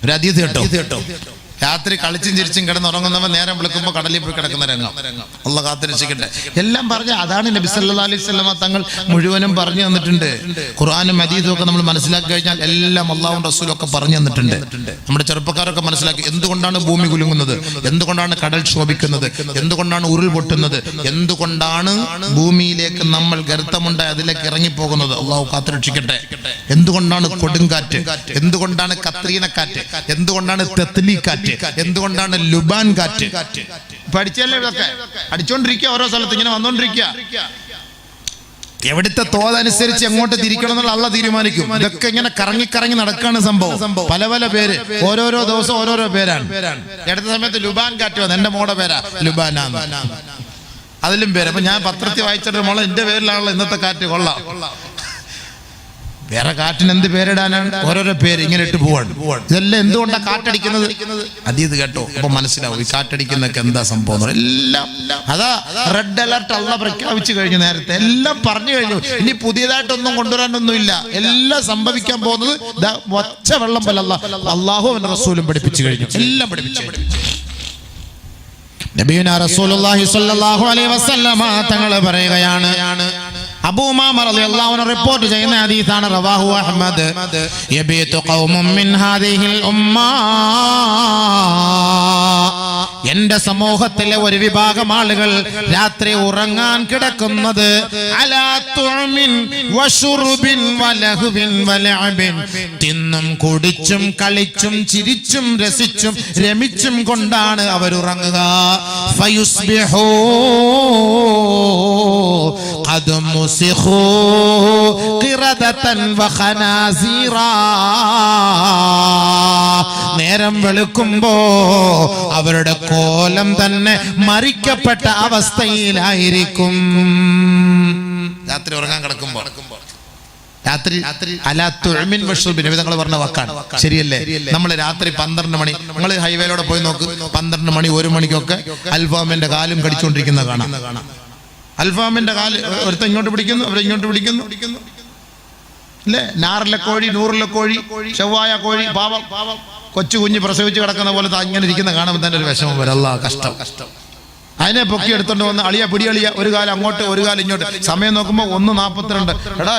ഒരു ഹദീസ് കേട്ടോ. രാത്രി കളിച്ചും ചിരിച്ചും കിടന്നുറങ്ങുന്നവൻ നേരം വിളിക്കുമ്പോൾ കടലിൽ പോയി കിടക്കുന്ന രംഗം. അള്ളാഹ് കാത്തിരക്ഷിക്കട്ടെ. എല്ലാം പറഞ്ഞ അതാണ് നബി സല്ലല്ലാഹു അലൈഹി വസല്ലമ തങ്ങൾ മുഴുവനും പറഞ്ഞു തന്നിട്ടുണ്ട്. ഖുർആനും ഹദീസും ഒക്കെ നമ്മൾ മനസ്സിലാക്കി കഴിഞ്ഞാൽ എല്ലാം അള്ളാഹും റസൂലും ഒക്കെ പറഞ്ഞു തന്നിട്ടുണ്ട്. നമ്മുടെ ചെറുപ്പക്കാരൊക്കെ മനസ്സിലാക്കി എന്തുകൊണ്ടാണ് ഭൂമി കുലുങ്ങുന്നത്, എന്തുകൊണ്ടാണ് കടൽ ക്ഷോഭിക്കുന്നത്, എന്തുകൊണ്ടാണ് ഉരുൾ പൊട്ടുന്നത്, എന്തുകൊണ്ടാണ് ഭൂമിയിലേക്ക് നമ്മൾ ഗർത്തമുണ്ടായി അതിലേക്ക് ഇറങ്ങിപ്പോകുന്നത്. അള്ളാഹു കാത്തിരക്ഷിക്കട്ടെ. എന്തുകൊണ്ടാണ് കൊടുങ്കാറ്റ്, എന്തുകൊണ്ടാണ് കത്രീനക്കാറ്റ്, എന്തുകൊണ്ടാണ് തെത്ലീക്കാറ്റ്, എന്തുകൊണ്ടാണ് ലുബാൻ കാറ്റ്. പഠിച്ചല്ലേ ഇതൊക്കെ? അടിച്ചോണ്ടിരിക്കുക, ഓരോ സ്ഥലത്ത് ഇങ്ങനെ വന്നോണ്ടിരിക്കുക. എവിടുത്തെ തോതനുസരിച്ച് എങ്ങോട്ട് തിരിക്കണം എന്നുള്ള അള്ളാഹ് തീരുമാനിക്കും. ഇതൊക്കെ ഇങ്ങനെ കറങ്ങി കറങ്ങി നടക്കാണ് സംഭവം. പല പല പേര്, ഓരോരോ ദിവസം ഓരോരോ പേരാണ്. അടുത്ത സമയത്ത് ലുബാൻ കാറ്റ് വന്നു. എന്റെ മോടെ പേരാ ലുബാനാണ്, അതിലും പേര്. അപ്പൊ ഞാൻ പത്രത്തിൽ വായിച്ചിട്ട് മോളെ എന്റെ പേരിലാണല്ലോ ഇന്നത്തെ കാറ്റ്, കൊള്ളാം. വേറെ കാറ്റിന് എന്ത് പേരിടാനാണ്? ഓരോരോ പേര് ഇങ്ങനെ ഇട്ട് പോവാണ്. ഇതെല്ലാം എന്തുകൊണ്ടാണ് കാറ്റടിക്കുന്നത്? അതീത് കേട്ടോ, അപ്പൊ മനസ്സിലാവും ഈ കാറ്റടിക്കുന്നൊക്കെ എന്താ സംഭവം. എല്ലാം അതാ റെഡ് അലർട്ട് അള്ളാഹ് പ്രഖ്യാപിച്ചു കഴിഞ്ഞു. നേരത്തെ എല്ലാം പറഞ്ഞു കഴിഞ്ഞു. ഇനി പുതിയതായിട്ടൊന്നും കൊണ്ടുവരാനൊന്നുമില്ല. എല്ലാം സംഭവിക്കാൻ പോകുന്നത് ഒച്ച വെള്ളം പോലെ അള്ളാഹു അവന്റെ റസൂലും പഠിപ്പിച്ചു കഴിഞ്ഞു. എല്ലാം പഠിപ്പിച്ചു. നബിയുനാ റസൂലുള്ളാഹി സ്വല്ലല്ലാഹു അലൈഹി വസല്ലമ തങ്ങൾ പറയുകയാണ്, അബൂ ഉമാമ റളിയല്ലാഹു അൻഹു റിപ്പോർട്ട് ചെയ്യുന്ന ഹദീസാണ്, റവാഹു അഹ്മദ്, യബീതു ഖൗമുൻ മിൻ ഹാദിഹിൽ ഉമ്മ, എന്റെ സമൂഹത്തിലെ ഒരു വിഭാഗം ആളുകൾ രാത്രി ഉറങ്ങാൻ കിടക്കുന്നത് അലാ തുഅമിൻ വശുറുബിൻ വലഹുവിൻ വലഅബിൻ, തിന്നും കുടിച്ചും കളിച്ചും ചിരിച്ചും രസിച്ചും രമിച്ചും കൊണ്ടാണ് അവർ ഉറങ്ങുക. ഫയുസ്ബിഹു ഖദ് മുസിഖു ഖിറദതൻ വഖനാസിറാ, നേരം വെളുക്കുമ്പോ അവരുടെ കോലം തന്നെ മരിക്കപ്പെട്ട അവസ്ഥയിലായിരിക്കും. രാത്രി ഉറങ്ങാൻ കിടക്കുമ്പോ രാത്രി അലാത്തുഅമിൻ വശുബിൻ നബിതങ്ങൾ പറഞ്ഞ വാക്കാണ്. ശരിയല്ലേ? നമ്മൾ രാത്രി 12 മണി, നിങ്ങൾ ഹൈവേയിലൂടെ പോയി നോക്ക്, 12 മണി 1 മണിക്കൊക്കെ അൽഫാമിന്റെ കാലും കടിച്ചുകൊണ്ടിരിക്കുന്ന കാണാം. അൽഫാമിന്റെ കാല് ഒരുത്ത ഇങ്ങോട്ട് പിടിക്കുന്നു, അവരിങ്ങോട്ട് പിടിക്കുന്നു അല്ലേ? നാറിലെ കോഴി, നൂറിലെ കോഴി, ചൊവ്വായ കോഴി, പാവം കൊച്ചു കുഞ്ഞ് പ്രസവിച്ച് കിടക്കുന്ന പോലെ ഇങ്ങനെ ഇരിക്കുന്ന കാണുമ്പോൾ തന്നെ ഒരു വിഷമം വരും. അല്ലാ, കഷ്ടം. അതിനെ പൊക്കി എടുത്തോണ്ട് വന്ന് അളിയ പിടിയളിയ, ഒരു കാലം അങ്ങോട്ട് ഒരു കാലം ഇങ്ങോട്ട്. സമയം നോക്കുമ്പോ 1:42. എടാ,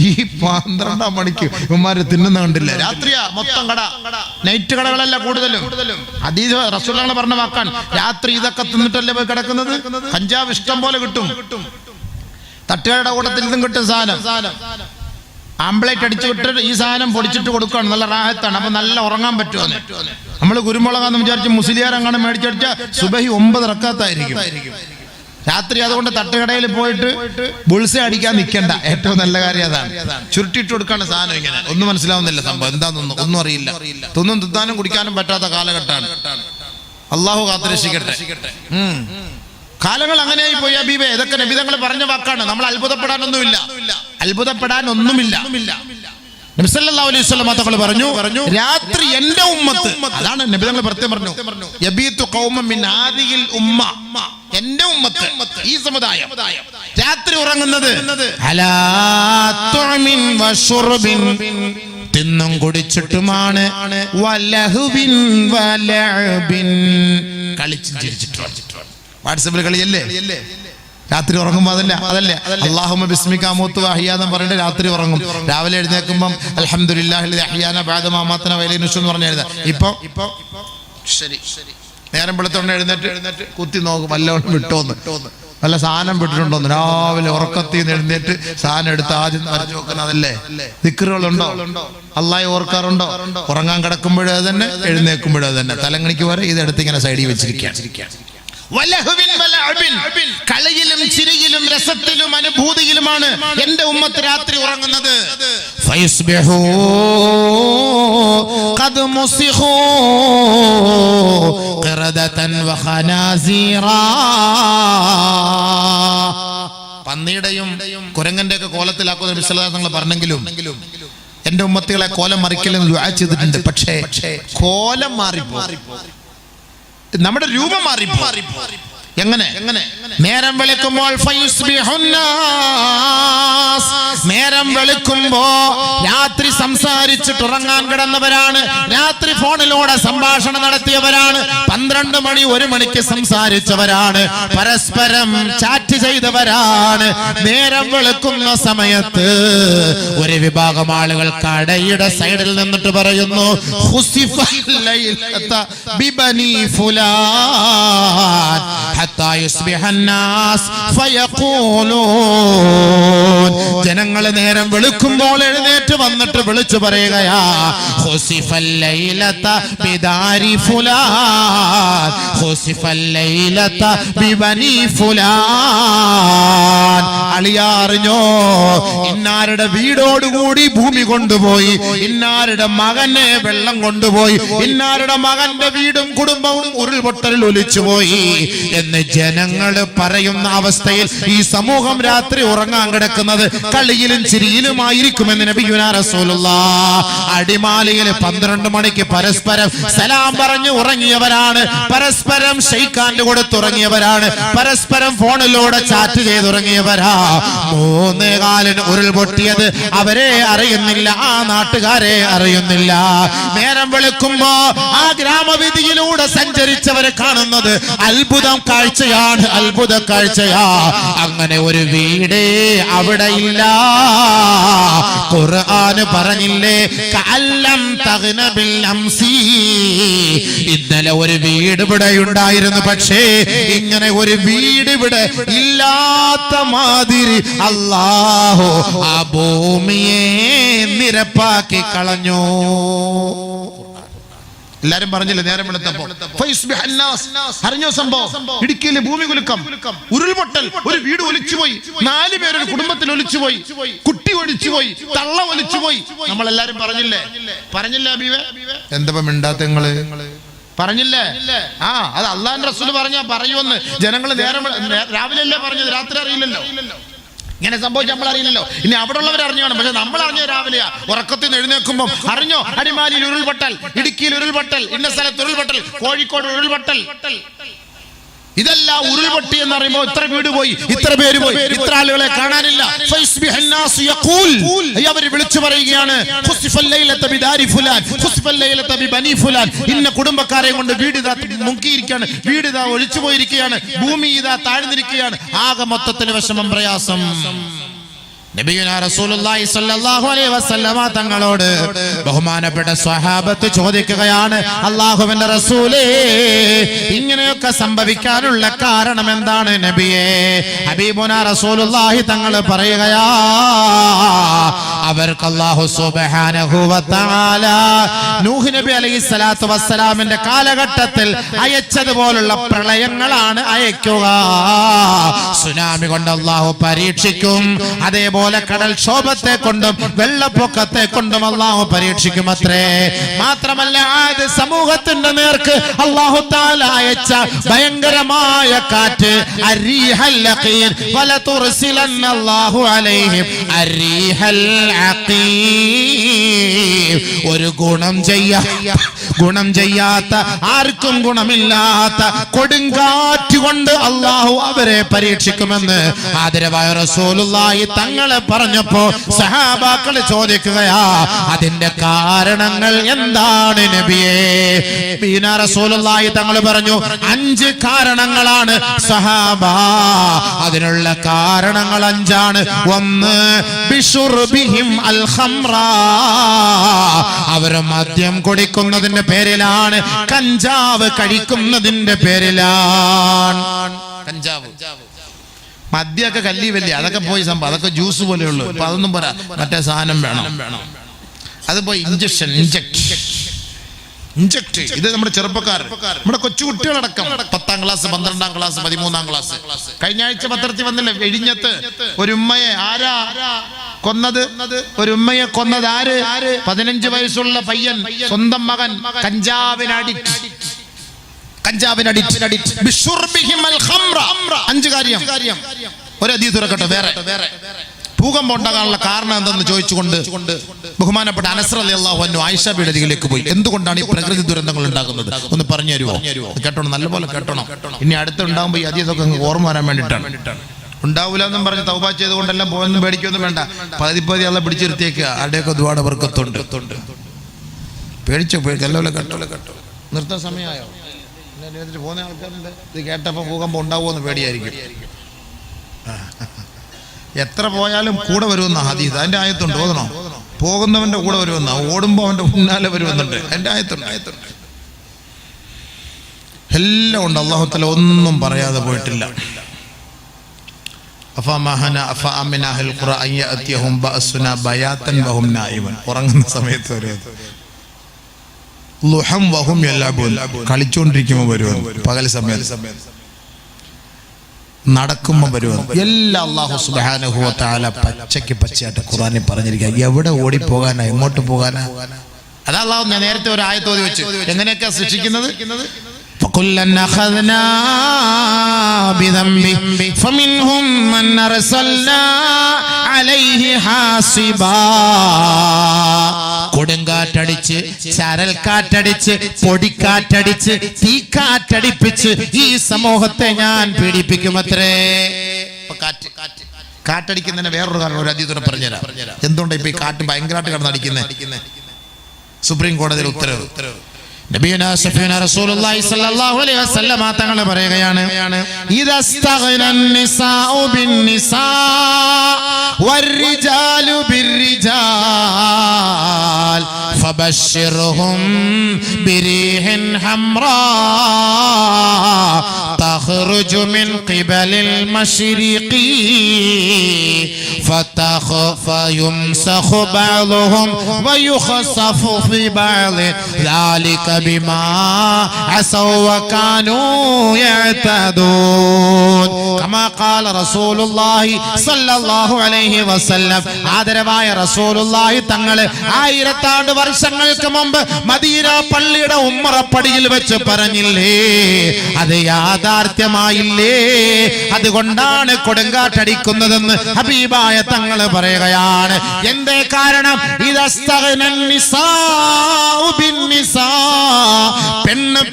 ഈ 12 മണിക്ക് ഇവന്മാര് തിന്നുന്ന കണ്ടില്ല. രാത്രിയാ മൊത്തം കട, നൈറ്റ് കടകളല്ല കൂടുതലും. ഹദീസ് റസൂലുള്ളാഹി പറഞ്ഞ വാക്കാണ്, രാത്രി ഇതൊക്കെ തിന്നിട്ടല്ലേ പോയി കിടക്കുന്നത്. കഞ്ചാവ് ഇഷ്ടം പോലെ കിട്ടും, തട്ടുകടയുടെ കൂട്ടത്തിൽ നിന്നും കിട്ടും സാധനം. ആംബ്ലേറ്റ് അടിച്ചു വിട്ടിട്ട് ഈ സാധനം പൊടിച്ചിട്ട് കൊടുക്കുകയാണ്. നല്ല റാഹത്താണ്. അപ്പൊ നല്ല ഉറങ്ങാൻ പറ്റുമെന്ന്. നമ്മൾ കുരുമുളകാന്ന് വിചാരിച്ച് മുസ്ലിയാർ അങ്ങനെ മേടിച്ചടിച്ച സുബഹി 9 റക്കാത്തായിരിക്കും രാത്രി. അതുകൊണ്ട് തട്ടുകടയിൽ പോയിട്ട് ബുൾസെ അടിക്കാൻ നിൽക്കണ്ട. ഏറ്റവും നല്ല കാര്യം അതാണ്. ചുരുട്ടിട്ട് കൊടുക്കാണ് സാധനം. ഇങ്ങനെ ഒന്നും മനസ്സിലാവുന്നില്ല സംഭവം എന്താണെന്നൊന്നും, ഒന്നും അറിയില്ല. തിന്നാനും കുടിക്കാനും പറ്റാത്ത കാലഘട്ടമാണ്. അള്ളാഹു കാത്തുരക്ഷിക്കട്ടെ. കാലങ്ങൾ അങ്ങനെയായി പോയി ഹബീബേ. ഇതൊക്കെ നബിതങ്ങൾ പറഞ്ഞ വാക്കാണ്. നമ്മൾ അത്ഭുതപ്പെടാനൊന്നുമില്ല. നബി സല്ലല്ലാഹു അലൈഹി വസല്ലം തങ്ങൾ പറഞ്ഞു, രാത്രി എന്റെ ഉമ്മത്ത്, അതാണ് നബിതങ്ങൾ പ്രത്യേകം പറഞ്ഞു, യബീതു ഖൗമൻ മിൻ ഹാദിഹിൽ ഉമ്മ, എന്റെ ഉമ്മത്ത്, ഈ സമുദായം രാത്രി ഉറങ്ങുന്നത് അലാ തുഅമിൻ വശുർബിൻ, തിന്നും കുടിച്ചിട്ടുമാണ്, വലഹുബിൻ വലഅബിൻ, കളിച്ചും ചിരിച്ചിട്ടുമാണ്. വാട്സാപ്പിൽ കളിയല്ലേ രാത്രി ഉറങ്ങുമ്പോ? അതല്ലേ അല്ലാഹുമ്മ ബിസ്മിക അമൂതു വഅഹ്യാ എന്ന് പറഞ്ഞിട്ട് രാത്രി ഉറങ്ങും. രാവിലെ എഴുന്നേൽക്കുമ്പം അൽഹംദുലില്ലാഹി അൽദി അഹ്യാന ബഅദ മാ അമാതന വഇലൈഹി നുശൂർ എന്ന് പറഞ്ഞ് എഴുതാം. ഇപ്പൊ ശരി, നേരം വെളുത്തോണ്ട് എഴുന്നേറ്റ് കുത്തി നോക്കും വല്ലവണ്ണം വിട്ടോന്ന്, വല്ല സാധനം വിട്ടിട്ടുണ്ടോന്ന്. രാവിലെ ഉറക്കത്തിൽ നിന്ന് എഴുന്നേറ്റ് സാധനം എടുത്ത് ആദ്യം വരച്ചു നോക്കുന്നതല്ലേ. ദിക്റുകളുണ്ടോ? അല്ലാഹയെ ഓർക്കാറുണ്ടോ? ഉറങ്ങാൻ കിടക്കുമ്പോഴേ തന്നെ, എഴുന്നേൽക്കുമ്പോഴേ തന്നെ. തലങ്ങണിക്ക് വരെ ഇതെടുത്ത് ഇങ്ങനെ സൈഡിൽ വെച്ചിരിക്കുകയാണ്. കളിയിലും ചിരിയിലും രസത്തിലും അനുഭൂതിയിലുമാണ് എന്റെ ഉമ്മത്ത് രാത്രി ഉറങ്ങുന്നത്. പന്നിയുടെയും കുരങ്ങന്റെ ഒക്കെ കോലത്തിലാക്കുന്ന വിശ്വാസങ്ങൾ പറഞ്ഞെങ്കിലും എന്റെ ഉമ്മത്തികളെ കോലം മറിക്കലെന്ന് ദുആ ചെയ്തിട്ടുണ്ട്. പക്ഷേ കോലം മാറിപ്പോ, നമ്മുടെ രൂപം മാറിപ്പോ. എങ്ങനെ? നേരം വെളുക്കുമ്പോൾ നേരം വെളുക്കുമ്പോ രാത്രി സംസാരിച്ചിട്ട് ഉറങ്ങാൻ കിടന്നവരാണ്, രാത്രി ഫോണിലൂടെ സംഭാഷണം നടത്തിയവരാണ്, 12 മണി 1 മണിക്ക് സംസാരിച്ചവരാണ്, പരസ്പരം ചാറ്റ് ചെയ്തവരാണ്. നേരം വെളുക്കുന്ന സമയത്ത് ഒരു വിഭാഗം ആളുകൾ കടയുടെ സൈഡിൽ നിന്നിട്ട് പറയുന്നു, ജനങ്ങൾ നേരം വെളുക്കുമ്പോൾ എഴുന്നേറ്റ് വന്നിട്ട് വിളിച്ചു പറയുകയാ, അളിയാറിഞ്ഞോ, ഇന്നാരുടെ വീടോടുകൂടി ഭൂമി കൊണ്ടുപോയി, ഇന്നാരുടെ മകനെ വെള്ളം കൊണ്ടുപോയി, ഇന്നാരുടെ മകന്റെ വീടും കുടുംബവും ഉരുൾപൊട്ടലിൽ ഒലിച്ചുപോയി എന്ന് ജനങ്ങൾ പറയുന്ന അവസ്ഥയിൽ ഈ സമൂഹം രാത്രി ഉറങ്ങാൻ കിടക്കുന്നത് കളിയിലും ചിരിയിലുമായിരിക്കുമെന്ന് നബിയുനാ റസൂലുള്ളാഹ്. അടിമാലിയിൽ 12 മണിക്ക് പരസ്പരം സലാം പറഞ്ഞു ഉറങ്ങിയവരാണ്, പരസ്പരം ഷെയ്ഖാന്റെ കൊടുത്തുറങ്ങിയവരാണ്, പരസ്പരം ഫോണിലൂടെ ചാറ്റ് ചെയ്തുറങ്ങിയവരാ. 3:15 ഉരുൾപൊട്ടിയത് അവരെ അറിയുന്നില്ല, ആ നാട്ടുകാരെ അറിയുന്നില്ല. നേരം വെളുക്കുമ്പോ ആ ഗ്രാമവീതിയിലൂടെ സഞ്ചരിച്ചവരെ കാണുന്നത് അത്ഭുതം കാഴ്ചയാണ്, അത്ഭുത കാഴ്ചയാ. അങ്ങനെ ഒരു വീടേ അവിടെ ഇല്ല. ഖുർആൻ പറഞ്ഞില്ലേ, കഅല്ലം തഗ്ന ബിൽ അംസി, ഇന്നലെ ഒരു വീട് ഇവിടെ ഉണ്ടായിരുന്നു, പക്ഷേ ഇങ്ങനെ ഒരു വീട് ഇവിടെ ഇല്ലാത്ത മാതിരി അല്ലാഹു ആ ഭൂമിയെ നിരപ്പാക്കി കളഞ്ഞു. എല്ലാരും പറഞ്ഞില്ലേ നേരം വെളുത്തപ്പോ അറിഞ്ഞോ സംഭവം? ഇടുക്കിയിലെ ഭൂമി കുലുക്കം, ഉരുൾപൊട്ടൽ, ഒരു വീട് ഒലിച്ചുപോയി, 4 പേരൊരു കുടുംബത്തിൽ ഒലിച്ചുപോയി, കുട്ടി ഒലിച്ചുപോയി, തള്ള ഒലിച്ചുപോയി. നമ്മളെല്ലാരും പറഞ്ഞില്ലേ? ഹബീബേ? എന്താ മിണ്ടാത്ത നിങ്ങള്? പറഞ്ഞില്ലേ? അത് അള്ളാഹുവിന്റെ റസൂൽ പറഞ്ഞാ പറയുമെന്ന് ജനങ്ങൾ നേരം രാവിലെ അല്ലേ പറഞ്ഞത്, രാത്രി അറിയില്ലല്ലോ. ഇങ്ങനെ സംഭവിച്ച നമ്മൾ അറിയില്ലല്ലോ, ഇനി അവിടെ ഉള്ളവർ അറിഞ്ഞാണ്. പക്ഷെ നമ്മൾ അറിഞ്ഞ രാവിലെയാ, ഉറക്കത്തിൽ നിന്ന് എഴുന്നേൽക്കുമ്പോൾ അറിഞ്ഞോ, അടിമാലിയിൽ ഉരുൾപൊട്ടൽ, ഇടുക്കിയിൽ ഉരുൾപൊട്ടൽ, ഇന്ന സ്ഥലത്ത് ഉരുൾപൊട്ടൽ, കോഴിക്കോട് ഉരുൾപൊട്ടൽ. ഇതെല്ലാം ഉരുൾപൊട്ടി എന്ന് പറയുമ്പോൾ ഇത്ര വീട് പോയി, ഇത്ര പേര് പോയി, ഇത്ര ആളുകളെ കാണാനില്ല. അവർ വിളിച്ചു പറയുകയാണ്, ഇന്ന കുടുംബക്കാരെ കൊണ്ട് വീട് ഇതാ മുങ്ങിയിരിക്കുകയാണ്, വീട് ഇതാ ഒഴിച്ചു പോയിരിക്കുകയാണ്, ഭൂമി ഇതാ താഴ്ന്നിരിക്കുകയാണ്, ആകെ മൊത്തത്തിൽ വിഷമം, പ്രയാസം. നബിയുനാ റസൂലുള്ളാഹി സ്വല്ലല്ലാഹു അലൈഹി വസല്ലമ തങ്ങളോട് ബഹുമാനപ്പെട്ട സ്വഹാബത്ത് ചോദിക്കുകയാണ്, അല്ലാഹുവിന്റെ റസൂലേ, ഇങ്ങനെയൊക്കെ സംഭവിക്കാനുള്ള കാരണം എന്താണ് നബിയേ? ഹബീബുനാ റസൂലുള്ളാഹി തങ്ങൾ പറയുകയാ, അവർക്ക് അല്ലാഹു സുബ്ഹാനഹു വ തആല നൂഹ് നബി അലൈഹിസ്സലാത്തു വസ്സലാമിന്റെ കാലഘട്ടത്തിൽ അയച്ചതുപോലുള്ള പ്രളയങ്ങളാണ് അയക്കുക. സുനാമി കൊണ്ട് അല്ലാഹു പരീക്ഷിക്കും, അതേപോലെ കടൽക്ഷോഭത്തെ കൊണ്ടും വെള്ളപ്പൊക്കത്തെ കൊണ്ടും അല്ലാഹു പരീക്ഷിക്കുമത്രേ. മാത്രമല്ല ആദ് സമൂഹത്തിന്റെ നേർക്ക് അല്ലാഹു തആല അയച്ച ഭയങ്കരമായ കാറ്റ്, അരീഹൽ ലഖീൻ വലതുർസിലന്ന അല്ലാഹു അലൈഹിം അരീഹൽ അഖീം. ഒരു ഗുണം ചെയ്യാത്ത ആർക്കും ഗുണമില്ലാത്ത കൊടുങ്കാറ്റ് കൊണ്ട് അല്ലാഹു അവരെ പരീക്ഷിക്കുമെന്ന് ആദരവായ റസൂലുള്ളാഹി തങ്ങളെ പറഞ്ഞപ്പോ സഹാബാക്കൾ ചോദിക്കുകയാ, അതിന്റെ കാരണങ്ങൾ എന്താണ് നബിയേ? ബീനാ റസൂലുള്ളാഹി തങ്ങൾ പറഞ്ഞു, 5 കാരണങ്ങളാണ് സഹാബാ. അതിനുള്ള കാരണങ്ങൾ 5ആണ്. 1, ബിശുർബിഹിം അൽ ഖംറ, അവർ മദ്യം കുടിക്കുന്നതിന്റെ പേരിലാണ്, കഞ്ചാവ് കഴിക്കുന്നതിന്റെ പേരിലാണ്. കഞ്ചാവ്, മദ്യമൊക്കെ കല്ലി വല്യ, അതൊക്കെ പോയി സംഭവം, അതൊക്കെ ജ്യൂസ് പോലെയുള്ളൂ. ഇപ്പൊ അതൊന്നും പോരാ, മറ്റേ സാധനം വേണം. അത് പോയി ഇഞ്ചക്ട്. ഇത് നമ്മുടെ ചെറുപ്പക്കാർ, നമ്മുടെ കൊച്ചുകുട്ടികളടക്കം 10ാം ക്ലാസ്, 12ാം ക്ലാസ്, 13ാം ക്ലാസ്. കഴിഞ്ഞ ആഴ്ച പത്രത്തിൽ വന്നില്ലേ, വെടിഞ്ഞത്ത് ഒരു ഉമ്മയെ ആരാ കൊന്നത്? ഒരു ഉമ്മയെ കൊന്നത് ആര്? 15 വയസ്സുള്ള പയ്യൻ, സ്വന്തം മകൻ കഞ്ചാവിനടിറ്റ്. 5 കാര്യം. ഒരു ഹദീസ് തുറക്കട്ടെ, വേറെ ഭൂകമ്പം ഉണ്ടാകാനുള്ള കാരണം എന്തെന്ന് ചോദിച്ചുകൊണ്ട് ബഹുമാനപ്പെട്ട അനസ് റളിയല്ലാഹു അൻഹു ആയിഷ ബിയുടെ അരികിലേക്ക് പോയി. എന്തുകൊണ്ടാണ് ഈ പ്രകൃതി ദുരന്തങ്ങൾ ഉണ്ടാകുന്നത് ഒന്ന് പറഞ്ഞു തരുമോ? കേട്ടോണം, നല്ലപോലെ കേട്ടോണം. ഇനി അടുത്തുണ്ടാകുമ്പോൾ ഈ അതീതൊക്കെ ഓർമ്മ വരാൻ വേണ്ടിയിട്ടാണ്. ഉണ്ടാവില്ല എന്നും പറഞ്ഞ് തൗബ ചെയ്തുകൊണ്ടെല്ലാം പോയൊന്നും പേടിക്കൊന്നും വേണ്ട. പകുതി അള്ള പിടിച്ചിരുത്തിയേക്കുക. ആരുടെയൊക്കെ ദുആടെ ബർക്കത്തുണ്ട്. പേടിച്ചോ? നല്ലപോലെ കേട്ടോ. നിർത്താൻ സമയമായോ? പോകുന്ന ആൾക്കാരുണ്ട്. ഇത് കേട്ടപ്പോൾ ഭൂകമ്പം ഉണ്ടാവുമെന്ന് പേടിയായിരിക്കും. എത്ര പോയാലും കൂടെ വരുമെന്ന ഹദീസ്. അതിന്റെ ആയത്തുണ്ട്, ഓതണോ? പോകുന്നവന്റെ കൂടെ വരുമെന്ന, ഓടുമ്പോ അവന്റെ പിന്നാലെ വരുമെന്നുണ്ട്. അതിന്റെ ആയത്തുണ്ട്. എല്ലാം ഉണ്ട്. അല്ലാഹു തആല ഒന്നും പറയാതെ പോയിട്ടില്ല. ഉറങ്ങുന്ന സമയത്ത് കളിച്ചോണ്ടിരിക്കുമ്പോ വരുമെന്ന്, പകൽ സമയത്ത് നടക്കുമ്പോ വരുമെന്ന്. എല്ലാം അല്ലാഹു സുബ്ഹാനഹു വ തആല പച്ചയായിട്ട് ഖുർആനിൽ പറഞ്ഞിരിക്കുക. എവിടെ ഓടിപ്പോകാനാ, എങ്ങോട്ട് പോകാനാ? അതാ അല്ലാഹു ഞാൻ നേരത്തെ ഒരു ആയത്ത് ഓതി വെച്ചു. എങ്ങനെയൊക്കെയാ ശിക്ഷിക്കുന്നത്? فَكُلًّا أَخَذْنَا بِذَنبِهِ فَمِنْهُمْ مَنْ أَرْسَلْنَا عَلَيْهِ حَاصِبًا. കൊടുങ്കാറ്റടിച്ച്, ചരൽക്കാറ്റടിച്ച്, പൊടിക്കാറ്റടിച്ച്, തീക്കാറ്റടിപ്പിച്ച് ഈ സമൂഹത്തെ ഞാൻ പീഡിപ്പിക്കുമത്രേ. കാറ്റടിക്കുന്നതിന് വേറൊരു കാരണം ഒരു അതീതോടെ പറഞ്ഞുതരാം. എന്തുകൊണ്ട് ഇപ്പൊ ഈ കാറ്റ് ഭയങ്കരമായിട്ട് കിടന്നടിക്കുന്നത്? സുപ്രീം കോടതിയുടെ ഉത്തരവ്. നബിയുനാ സഫീന റസൂലുള്ളാഹി സ്വല്ലല്ലാഹു അലൈഹി വസല്ലം തങ്ങൾ പറയുകയാണ്, ഇദസ്തഗ്നൻ നിസാഉ ബിന്നിസാ വർരിജാലു ബിർരിജാൽ ഫബശ്ശിർഹും ബിരീഹിൻ ഹംറാ തഖ്റുജു മിൻ ഖിബലിൽ മശ്രിഖി ഫയുംസഖു ബഅ്ദുഹും വയുഖസഫു ഫി ബഅദ് ذلك بما عصوا وكانوا يعتدون كما قال رسول الله صلى الله عليه وسلم. ആദരവായ റസൂലുള്ളാഹി തങ്ങൾ 1000 വർഷങ്ങൾക്ക് മുമ്പ് മദീന പള്ളിയുടെ ഉമ്മറപ്പടിയിൽ വെച്ച് പറഞ്ഞില്ലേ, അത് യാഥാർത്ഥ്യമായില്ലേ? അതുകൊണ്ടാണ് കൊടുങ്കാറ്റടിക്കുന്നതെന്ന് ഹബീബായ തങ്ങൾ പറയുകയാണ്. എന്തേ കാരണം? ഇദസ്തഗ്നൻ നിസാഉ ബിന്നിസാ,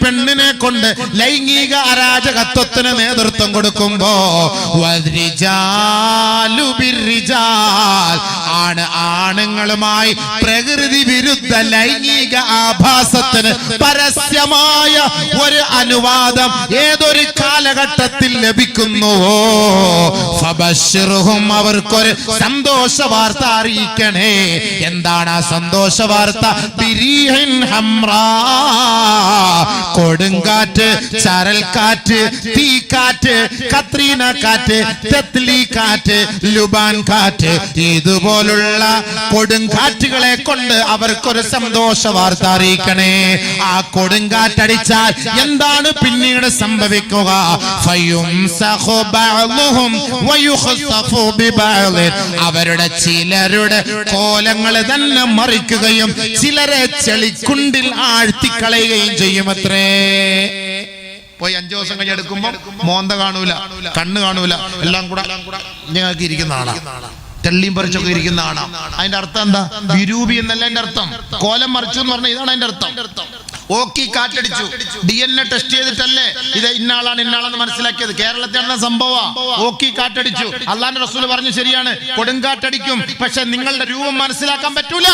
പെണ്ണിനെ കൊണ്ട് ലൈംഗിക അരാജകത്വത്തിന് നേതൃത്വം കൊടുക്കുമ്പോ വദ്രിജാലു ബിർരിജാൽ, ആണുങ്ങളുമായി പ്രകൃതി വിരുദ്ധ ലൈംഗിക ആഭാസത്തിന് പരസ്യമായ ഒരു അനുവാദം ഏതൊരു കാലഘട്ടത്തിൽ ലഭിക്കുന്നുവോ ഫബശ്ശിർഹും, അവർക്കൊരു സന്തോഷ വാർത്ത അറിയിക്കണേ. എന്താണ് ആ സന്തോഷ വാർത്ത? ബിരീഹിൻ ഹംറാ, കൊടുങ്കാറ്റ്, ചരൽക്കാറ്റ്, തീക്കാറ്റ്, കത്രീന കാറ്റ്, തെത്ലി കാറ്റ്, ലുബാൻ കാറ്റ്, ഇതുപോലുള്ള കൊടുങ്കാറ്റുകളെ കൊണ്ട് അവർക്കൊരു സന്തോഷ വാർത്ത അറിയിക്കണേ. ആ കൊടുങ്കാറ്റടിച്ചാൽ എന്താണ് പിന്നീട് സംഭവിക്കുക? ഫയുംസഖു ബഅ്ദുഹും വയുഖസഫു ബിബഅദ്, അവരുടെ ചിലരുടെ കോലങ്ങൾ തന്നെ മറിക്കുകയും ചിലരെ ചെളിക്കുണ്ടിൽ ആഴ്ത്തിക്കളയുകയും ചെയ്യുമത്രേ. പോയി 5 ദിവസം കഴിഞ്ഞ് എടുക്കുമ്പോ മോന്ത കാണൂല, കണ്ണ് കാണൂല, എല്ലാം കൂടെ ഞങ്ങൾക്ക് ഇരിക്കുന്ന ആളാ, തെള്ളിയും പറിച്ചൊക്കെ ഇരിക്കുന്ന ആളാ. അതിന്റെ അർത്ഥം എന്താ? വിരൂപി എന്നല്ല അതിന്റെ അർത്ഥം. കോലം മറിച്ചു എന്ന് പറഞ്ഞാൽ ഇതാണ് അതിന്റെ അർത്ഥം. ഓക്കി കാറ്റടിച്ചു, DNA ടെസ്റ്റ് ചെയ്തിട്ടല്ലേ ഇത് ഇന്നാളാണെന്ന് മനസ്സിലാക്കിയത്. കേരളത്തിൽ നടന്ന സംഭവം. ഓക്കി കാറ്റടിച്ചു. അള്ളാഹുവിന്റെ റസൂൽ പറഞ്ഞു, ശരിയാണ്, കൊടുങ്കാറ്റടിക്കും, പക്ഷെ നിങ്ങളുടെ രൂപം മനസ്സിലാക്കാൻ പറ്റൂല.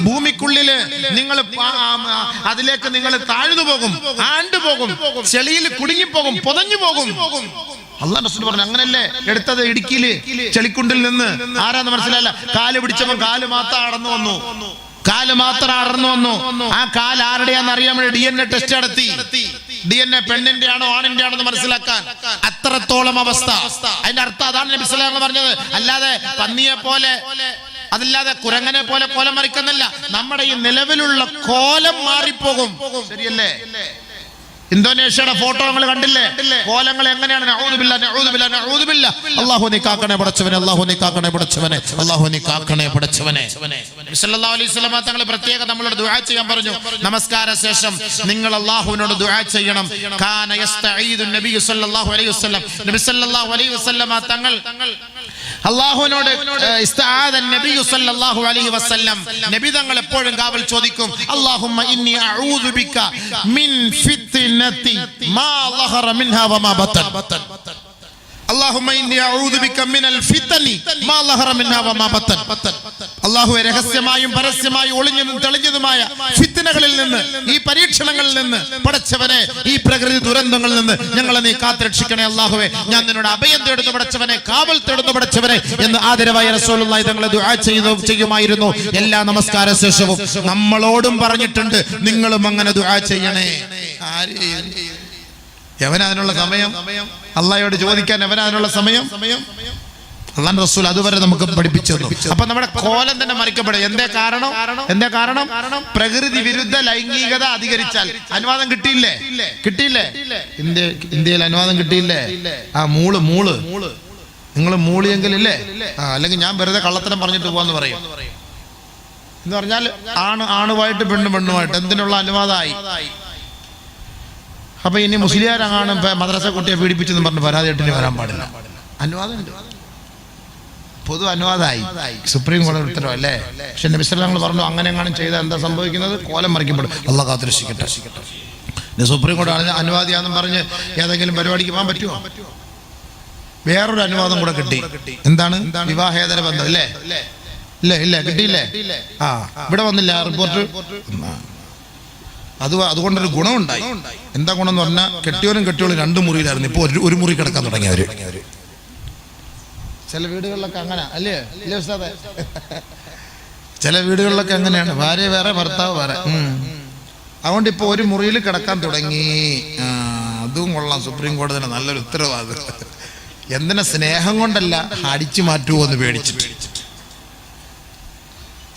ഭൂമിക്കുള്ളില് നിങ്ങൾ അതിലേക്ക് നിങ്ങൾ താഴ്ന്നു പോകും, ആണ്ടുപോകും, ചെളിയിൽ കുടുങ്ങിപ്പോകും, പൊതഞ്ഞു പോകും. അള്ളാഹു റസൂൽ പറഞ്ഞു, അങ്ങനല്ലേ എടുത്തത് ഇടുക്കിയില് ചെളിക്കുണ്ടിൽ നിന്ന്. ആരാന്ന് മനസ്സിലായില്ല. കാല് പിടിച്ചപ്പോ കാല് മാത്രം അടന്നു വന്നു. ആ കാല് ആരുടെയാന്ന് അറിയാൻ വേണ്ടി DNA ടെസ്റ്റ് നടത്തി. DNA പെണ്ണിന്റെ ആണോ ആണിന്റെ ആണോ എന്ന് മനസ്സിലാക്കാൻ. അത്രത്തോളം അവസ്ഥ. അതിന്റെ അർത്ഥം അതാണ് നബി സല്ലല്ലാഹു അലൈഹി വസല്ലം പറഞ്ഞത്. അല്ലാതെ പന്നിയെ പോലെ, അതല്ലാതെ കുരങ്ങനെ പോലെ കോലം മറിക്കുന്നല്ല. നമ്മുടെ ഈ നിലവിലുള്ള കോലം മാറിപ്പോകും. ശരിയല്ലേ? ഇന്തോനേഷ്യയുടെ ഫോട്ടോ നമ്മൾ കണ്ടില്ലേ? കോലങ്ങൾ എങ്ങനെയാണ്? അല്ലാഹു നീ കാക്കണേ പടച്ചവനെ, അല്ലാഹു നീ കാക്കണേ പടച്ചവനെ, അല്ലാഹു നീ കാക്കണേ പടച്ചവനെ. സല്ലല്ലാഹു അലൈഹി വസല്ലം തങ്ങൾ പ്രത്യേകം നമ്മളോട് ദുആ ചെയ്യാൻ പറഞ്ഞു. നമസ്കാര ശേഷം നിങ്ങൾ അല്ലാഹുവിനോട് ദുആ ചെയ്യണം. കാന യസ്തഈദു നബി സല്ലല്ലാഹു അലൈഹി വസല്ലം, നബി സല്ലല്ലാഹു അലൈഹി വസല്ലം തങ്ങൾ അല്ലാഹുവിനോട് ഇസ്തആദ നബി സല്ലല്ലാഹു അലൈഹി വസല്ലം, നബി തങ്ങൾ എപ്പോഴും കാവൽ ചോദിക്കും. അല്ലാഹുമ്മ ഇന്നി അഊദു ബിക മിൻ ഫിത്നതി മാ ളഹറ മിൻഹാ വമാ ബത്തൻ. അല്ലാഹുമ്മ ഇന്നി അഊദു ബിക മിനൽ ഫിത്നി മാ ളഹറ മിൻഹാ വമാ ബത്തൻ. അല്ലാഹുവേ, രഹസ്യമായും പരസ്യമായും ഒളിഞ്ഞതും തെളിഞ്ഞതുമായ ഫിത്നകളിൽ നിന്ന്, ഈ പരീക്ഷണങ്ങളിൽ നിന്ന് പടച്ചവനെ, ഈ പ്രകൃതി ദുരന്തങ്ങളിൽ നിന്ന് ഞങ്ങളെ നീ കാത്തുരക്ഷിക്കണേ അല്ലാഹുവേ. ഞാൻ നിന്നോട് അഭയം തേടുന്നു പടച്ചവനെ, കാവൽ തേടുന്നു പടച്ചവനെ എന്ന് ആദരവായ റസൂലുള്ളാഹി തങ്ങളെ ദുആ ചെയ്യുമായിരുന്നു എല്ലാ നമസ്കാര ശേഷവും. നമ്മളോടും പറഞ്ഞിട്ടുണ്ട്, നിങ്ങളും അങ്ങനെ ദുആ ചെയ്യണേ. എവനതിനുള്ള സമയം? അള്ളാഹയോട് ചോദിക്കാൻ എവനതിനുള്ള സമയം? അല്ലാഹുവിന്റെ റസൂൽ അതുവരെ നമുക്ക് പഠിപ്പിച്ചു തന്നു. അപ്പൊ നമ്മുടെ കോലം തന്നെ മറിക്കപ്പെടും. എന്തേ കാരണം? പ്രകൃതി വിരുദ്ധ ലൈംഗികത അധികരിച്ചാൽ അനുവാദം കിട്ടിയില്ലേ? ഇന്ത്യയിൽ അനുവാദം കിട്ടിയില്ലേ? ആ മൂള് നിങ്ങൾ മൂളിയെങ്കിലല്ലേ? അല്ലെങ്കിൽ ഞാൻ വെറുതെ കള്ളത്തരം പറഞ്ഞിട്ട് പോവാന്ന് പറയും. എന്ന് പറഞ്ഞാൽ ആണുമായിട്ട് പെണ്ണുമായിട്ട് എന്തിനുള്ള അനുവാദമായി? അപ്പൊ ഇനി മുസ്ലിയാരാണ് മദ്രസ കുട്ടിയെ പീഡിപ്പിച്ചെന്ന് പറഞ്ഞ് പരാതിയായിട്ട് വരാൻ പാടില്ല. അനുവാദം പൊതു അനുവാദമായി, സുപ്രീം കോടതി ഉത്തരവ് അല്ലേ? പക്ഷെ നബി സല്ലല്ലാഹു അലൈഹി വസല്ലം പറഞ്ഞു, അങ്ങനെ എങ്ങാനും ചെയ്താൽ എന്താ സംഭവിക്കുന്നത്? കോലം മറിക്കപ്പെടും. അല്ലാഹു കാത്തുരക്ഷിക്കട്ടെ. സുപ്രീം കോടതി ആണെങ്കിൽ അനുവാദിയാന്നും പറഞ്ഞ് ഏതെങ്കിലും പരിപാടിക്ക് പോകാൻ പറ്റുമോ? വേറൊരു അനുവാദം കൂടെ കിട്ടി. എന്താണ്? വിവാഹേതര ബന്ധം. ഇല്ല കിട്ടിയില്ലേ? ഇവിടെ വന്നില്ല റിപ്പോർട്ട്. അതുകൊണ്ടൊരു ഗുണമുണ്ടായി. എന്താ ഗുണം എന്ന് പറഞ്ഞാൽ, കെട്ടിയോനും 2 മുറിയിലായിരുന്നു. ഇപ്പൊ ഒരു മുറി കിടക്കാൻ തുടങ്ങിയവര്. ചില വീടുകളിലൊക്കെ അങ്ങനെ അല്ലേ ഉസ്താദേ? ചില വീടുകളിലൊക്കെ അങ്ങനെയാണ്, ഭാര്യ വേറെ ഭർത്താവ് വേറെ. അതുകൊണ്ട് ഇപ്പൊ ഒരു മുറിയിൽ കിടക്കാൻ തുടങ്ങി. അതും കൊള്ളാം, സുപ്രീം കോടതിയുടെ നല്ലൊരു ഉത്തരവാദം. എന്തിനാ? സ്നേഹം കൊണ്ടല്ല, അടിച്ചു മാറ്റുമോ എന്ന് പേടിച്ചിട്ട്.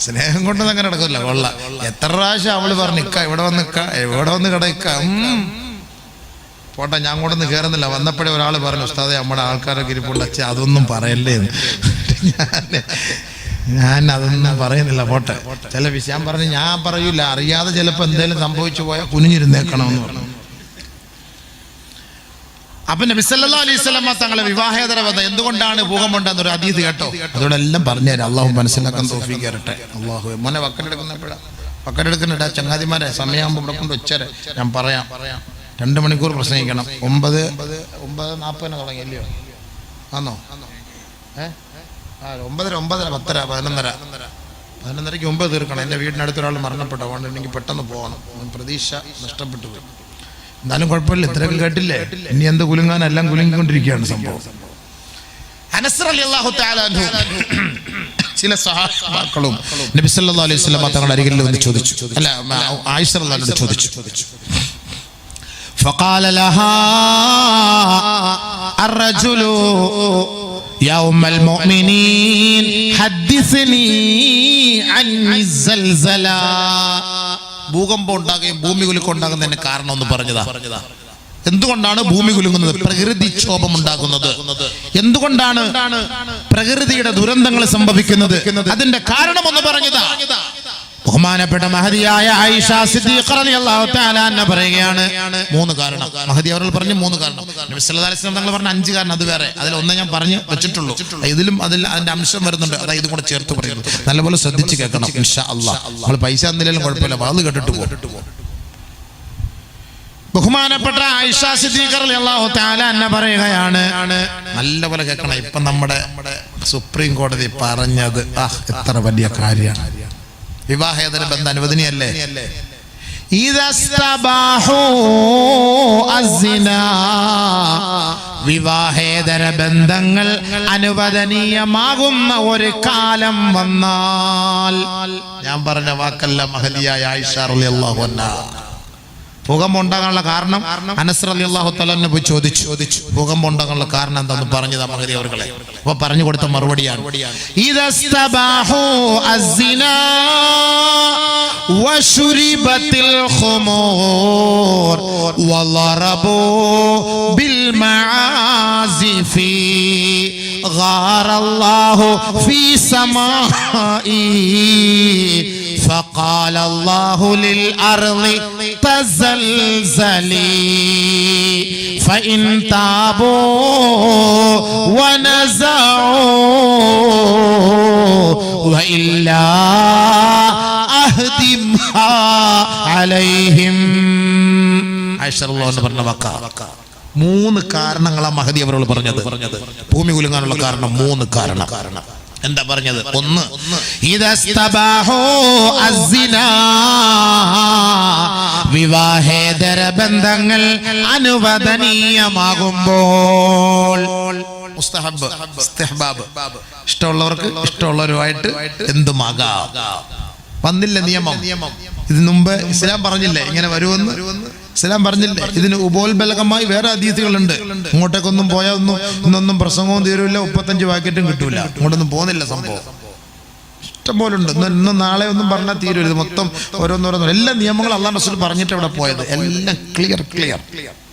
സ്നേഹം കൊണ്ടൊന്നും അങ്ങനെ നടക്കില്ല. കൊള്ള എത്ര പ്രാവശ്യം അവള് പറഞ്ഞു, ഇവിടെ വന്ന് കിടക്ക പോട്ടെ, ഞാൻ കൊണ്ടൊന്നും കയറുന്നില്ല. വന്നപ്പോഴേ ഒരാൾ പറഞ്ഞു, ഉസ്താദേ നമ്മുടെ ആൾക്കാരൊക്കെ ഇരിപ്പുണ്ട്, അച്ഛാ അതൊന്നും പറയല്ലേ. ഞാൻ അതൊന്നും പറയുന്നില്ല, പോട്ടെ. ചില വിഷയം പറഞ്ഞ് ഞാൻ പറയൂല, അറിയാതെ ചിലപ്പോ എന്തെങ്കിലും സംഭവിച്ചു പോയാൽ കുനിഞ്ഞിരുന്നേക്കണമെന്ന് പറഞ്ഞു. അപ്പൊ നബി സല്ലല്ലാഹു അലൈഹി വസല്ലം തങ്ങളെ വിവാഹേതര ബന്ധം എന്തുകൊണ്ടാണ് ഭൂകമ്പുണ്ടെന്നൊരു ഹദീസ് കേട്ടോ. അതോടെല്ലാം പറഞ്ഞുതരാം. അള്ളാഹു മനസ്സിലാക്കാൻ തൗഫീഖ് തരട്ടെ. അള്ളാഹു മോനെ വക്കലെടുക്കുന്നുണ്ട്. ചങ്ങാതിമാരെ സമയമാകുമ്പോൾ ഇവിടെ കൊണ്ട് വെച്ചേരെ, ഞാൻ പറയാം. 2 മണിക്കൂർ പ്രസംഗിക്കണം. 9:40 തുടങ്ങിയല്ലയോ? ആന്നോ? 9:10 11:30 മുമ്പ് തീർക്കണം. എൻ്റെ വീടിനടുത്തൊരാൾ മരണപ്പെട്ടു. അതുകൊണ്ട് എനിക്ക് പെട്ടെന്ന് പോകണം. പ്രതീക്ഷ നഷ്ടപ്പെട്ടു പോയി. എന്നാലും കുഴപ്പമില്ല, ഇത്രയൊക്കെ കേട്ടില്ലേ? ഇനി എന്ത് കുലുങ്ങാനെല്ലാം കുലുങ്ങിക്കൊണ്ടിരിക്കുകയാണ് സംഭവം. അനസ് റളിയല്ലാഹു തആല അൻഹു ചില സഹാബാക്കളും നബി സല്ലല്ലാഹു അലൈഹി വസല്ലം തങ്ങളുടെ അരികിൽ വന്ന് ചോദിച്ചു. അല്ല, ആയിഷ റളിയല്ലാഹു അൻഹ ചോദിച്ചു. فقال لها الرجل يا أم المؤمنين حدثني عن الزلزلة. ഭൂകമ്പം ഉണ്ടാകുകയും ഭൂമി കുലുക്കം ഉണ്ടാകുന്നതിന് കാരണം ഒന്ന് പറഞ്ഞതാ. എന്തുകൊണ്ടാണ് ഭൂമി കുലുങ്ങുന്നത്? പ്രകൃതിക്ഷോഭം ഉണ്ടാകുന്നത്. എന്തുകൊണ്ടാണ് പ്രകൃതിയുടെ ദുരന്തങ്ങൾ സംഭവിക്കുന്നത്? അതിന്റെ കാരണം ഒന്ന് പറഞ്ഞതാ. ബഹുമാനപ്പെട്ട മഹദിയായ ആയിഷ സിദ്ദീഖ റളിയല്ലാഹു തആല അൻഹ പറയുകയാണ് 3 കാരണം. മഹദി അവർ പറഞ്ഞു 3 കാരണം. നബി സല്ലല്ലാഹു അലൈഹി വസല്ലം തങ്ങൾ പറഞ്ഞ 5 കാരണം. അത് വേറെ, അതിൽ ഒന്ന് ഞാൻ പറഞ്ഞു വെച്ചിട്ടുള്ളൂ. അതിന്റെ അംശം വരുന്നുണ്ട്. അതായത് ഇതും കൂടെ ചേർത്ത് പറയുന്നു. നല്ലപോലെ ശ്രദ്ധിച്ച് കേൾക്കണം ഇൻഷാ അല്ലാഹ്. നമ്മൾ പൈസ എന്തിലും കുഴപ്പമില്ല, വാള് കേട്ടിട്ട് പോകും. ബഹുമാനപ്പെട്ട ആയിഷ സിദ്ദീഖ റളിയല്ലാഹു തആല അൻഹ പറയുകയാണ്, നല്ലപോലെ കേൾക്കണം. ഇപ്പൊ നമ്മുടെ സുപ്രീം കോടതി പറഞ്ഞത് എത്ര വലിയ കാര്യമാണ്. വിവാഹേതര ബന്ധം അനുവദനീയല്ലേ? വിവാഹേതര ബന്ധങ്ങൾ അനുവദനീയമാകുന്ന ഒരു കാലം വന്നാൽ, ഞാൻ പറഞ്ഞ വാക്കല്ല മഹദിയായ ആയിഷ റളിയല്ലാഹു അൻഹ. ഭൂകമ്പം ഉണ്ടാകാനുള്ള കാരണം അനസ് റളിയല്ലാഹു തആല പോയി ചോദിച്ചു. ഭൂകമ്പം ഉണ്ടാകാനുള്ള കാരണം എന്താന്ന് പറഞ്ഞതാ മഹദി അവർകളെ. അപ്പൊ പറഞ്ഞു കൊടുത്ത മറുപടിയാണ്, വശുരിബത്തിൽ ഖുമൂർ വളറബു ബിൽ മആസിഫി ഗാറല്ലാഹു ഫീ സമാഇ فقال الله للأرض تزلزلي فإن تابوا ونزعوا وإلا أهدمها عليهم. മൂന്ന് കാരണങ്ങളാ മഹദി അവരോട് പറഞ്ഞത്. ഭൂമി കുലുങ്ങാനുള്ള കാരണം മൂന്ന് കാരണം. എന്താ പറഞ്ഞത്? ഒന്ന്, വിവാഹേതര ബന്ധങ്ങൾ അനുവദനീയമാകുമ്പോൾ ഇഷ്ടമുള്ളവർക്ക് ഇഷ്ടമുള്ളവരുമായിട്ട് എന്തുമാകാം. വന്നില്ല നിയമം. ഇതിനു മുമ്പ് ഇസ്ലാം പറഞ്ഞില്ലേ ഇങ്ങനെ വരുമെന്ന്? ഇസ്ലാം പറഞ്ഞില്ലേ? ഇതിന് ഉപോത്ബലകമായി വേറെ ഹദീസുകളുണ്ട്. ഇങ്ങോട്ടേക്കൊന്നും പോയാൽ ഇന്നൊന്നും പ്രസംഗവും തീരൂല്ല, 35 പാക്കറ്റും കിട്ടൂല. ഇങ്ങോട്ടൊന്നും പോകുന്നില്ല സംഭവം. ഇഷ്ടം പോലെ ഉണ്ട്. ഇന്നും നാളെ ഒന്നും പറഞ്ഞാൽ തീരരുത്. മൊത്തം ഓരോന്നോരോന്നും എല്ലാ നിയമങ്ങളും അല്ലാഹു റസൂൽ പറഞ്ഞിട്ട് ഇവിടെ പോയത്. എല്ലാം ക്ലിയർ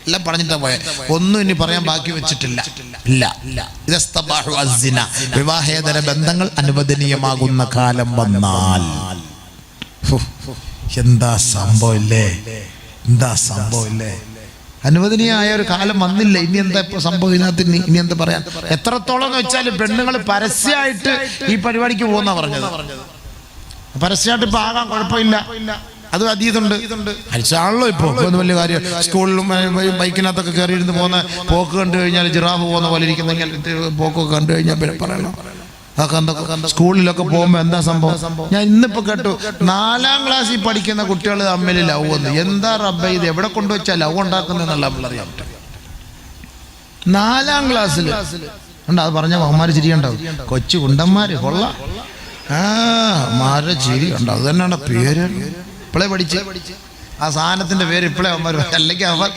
എല്ലാം പറഞ്ഞിട്ടാ പോയത്. ഒന്നും ഇനി പറയാൻ ബാക്കി വെച്ചിട്ടില്ല. വിവാഹേതര ബന്ധങ്ങൾ അനുവദനീയമാകുന്ന കാലം വന്നാൽ എന്താ സംഭവം ഇല്ലേ? അനുവദനീയമായ ഒരു കാലം വന്നില്ല. ഇനി എന്താ ഇപ്പൊ സംഭവം? ഇതിനകത്ത് ഇനി എന്താ പറയാൻ? എത്രത്തോളം എന്ന് വെച്ചാൽ പെണ്ണുങ്ങൾ പരസ്യമായിട്ട് ഈ പരിപാടിക്ക് പോകുന്ന പറഞ്ഞത്. പരസ്യമായിട്ട് ഇപ്പൊ ആകാൻ കുഴപ്പമില്ല. അത് അതീതുണ്ട്. അരിച്ചാണല്ലോ ഇപ്പൊ വലിയ കാര്യം. സ്കൂളിലും ബൈക്കിനകത്തൊക്കെ കയറിയിരുന്ന് പോകുന്ന പോക്ക് കണ്ടു കഴിഞ്ഞാൽ ജിറാഫ് പോകുന്ന പോലെ ഇരിക്കുന്നെങ്കിൽ പോക്കൊക്കെ കണ്ടു കഴിഞ്ഞാൽ പറയണം. സ്കൂളിലൊക്കെ പോകുമ്പോ എന്താ സംഭവം? ഞാൻ ഇന്നിപ്പോ കേട്ടു 4ാം ക്ലാസ്സിൽ പഠിക്കുന്ന കുട്ടികൾ തമ്മിൽ ലവ് വന്നു. എന്താ റബ്ബേ ഇത്? എവിടെ കൊണ്ടുവച്ചാ ലവ് ഉണ്ടാക്കുന്നെന്നുള്ള അറിയാൻ പറ്റും. 4ാം ക്ലാസ്സിൽ ഉണ്ട്. അത് പറഞ്ഞ ബഹുമാര് ചിരിയുണ്ടാവും. കൊച്ചു കുണ്ടന്മാര് കൊള്ളാം. മാരെ ചിരി ഉണ്ട്. അത് തന്നെയാണ് പേര്. ഇപ്പോഴേ പഠിച്ച് ആ സാധനത്തിന്റെ പേര് ഇപ്പോഴേ അവന്മാർ. അല്ലെങ്കിൽ അവർ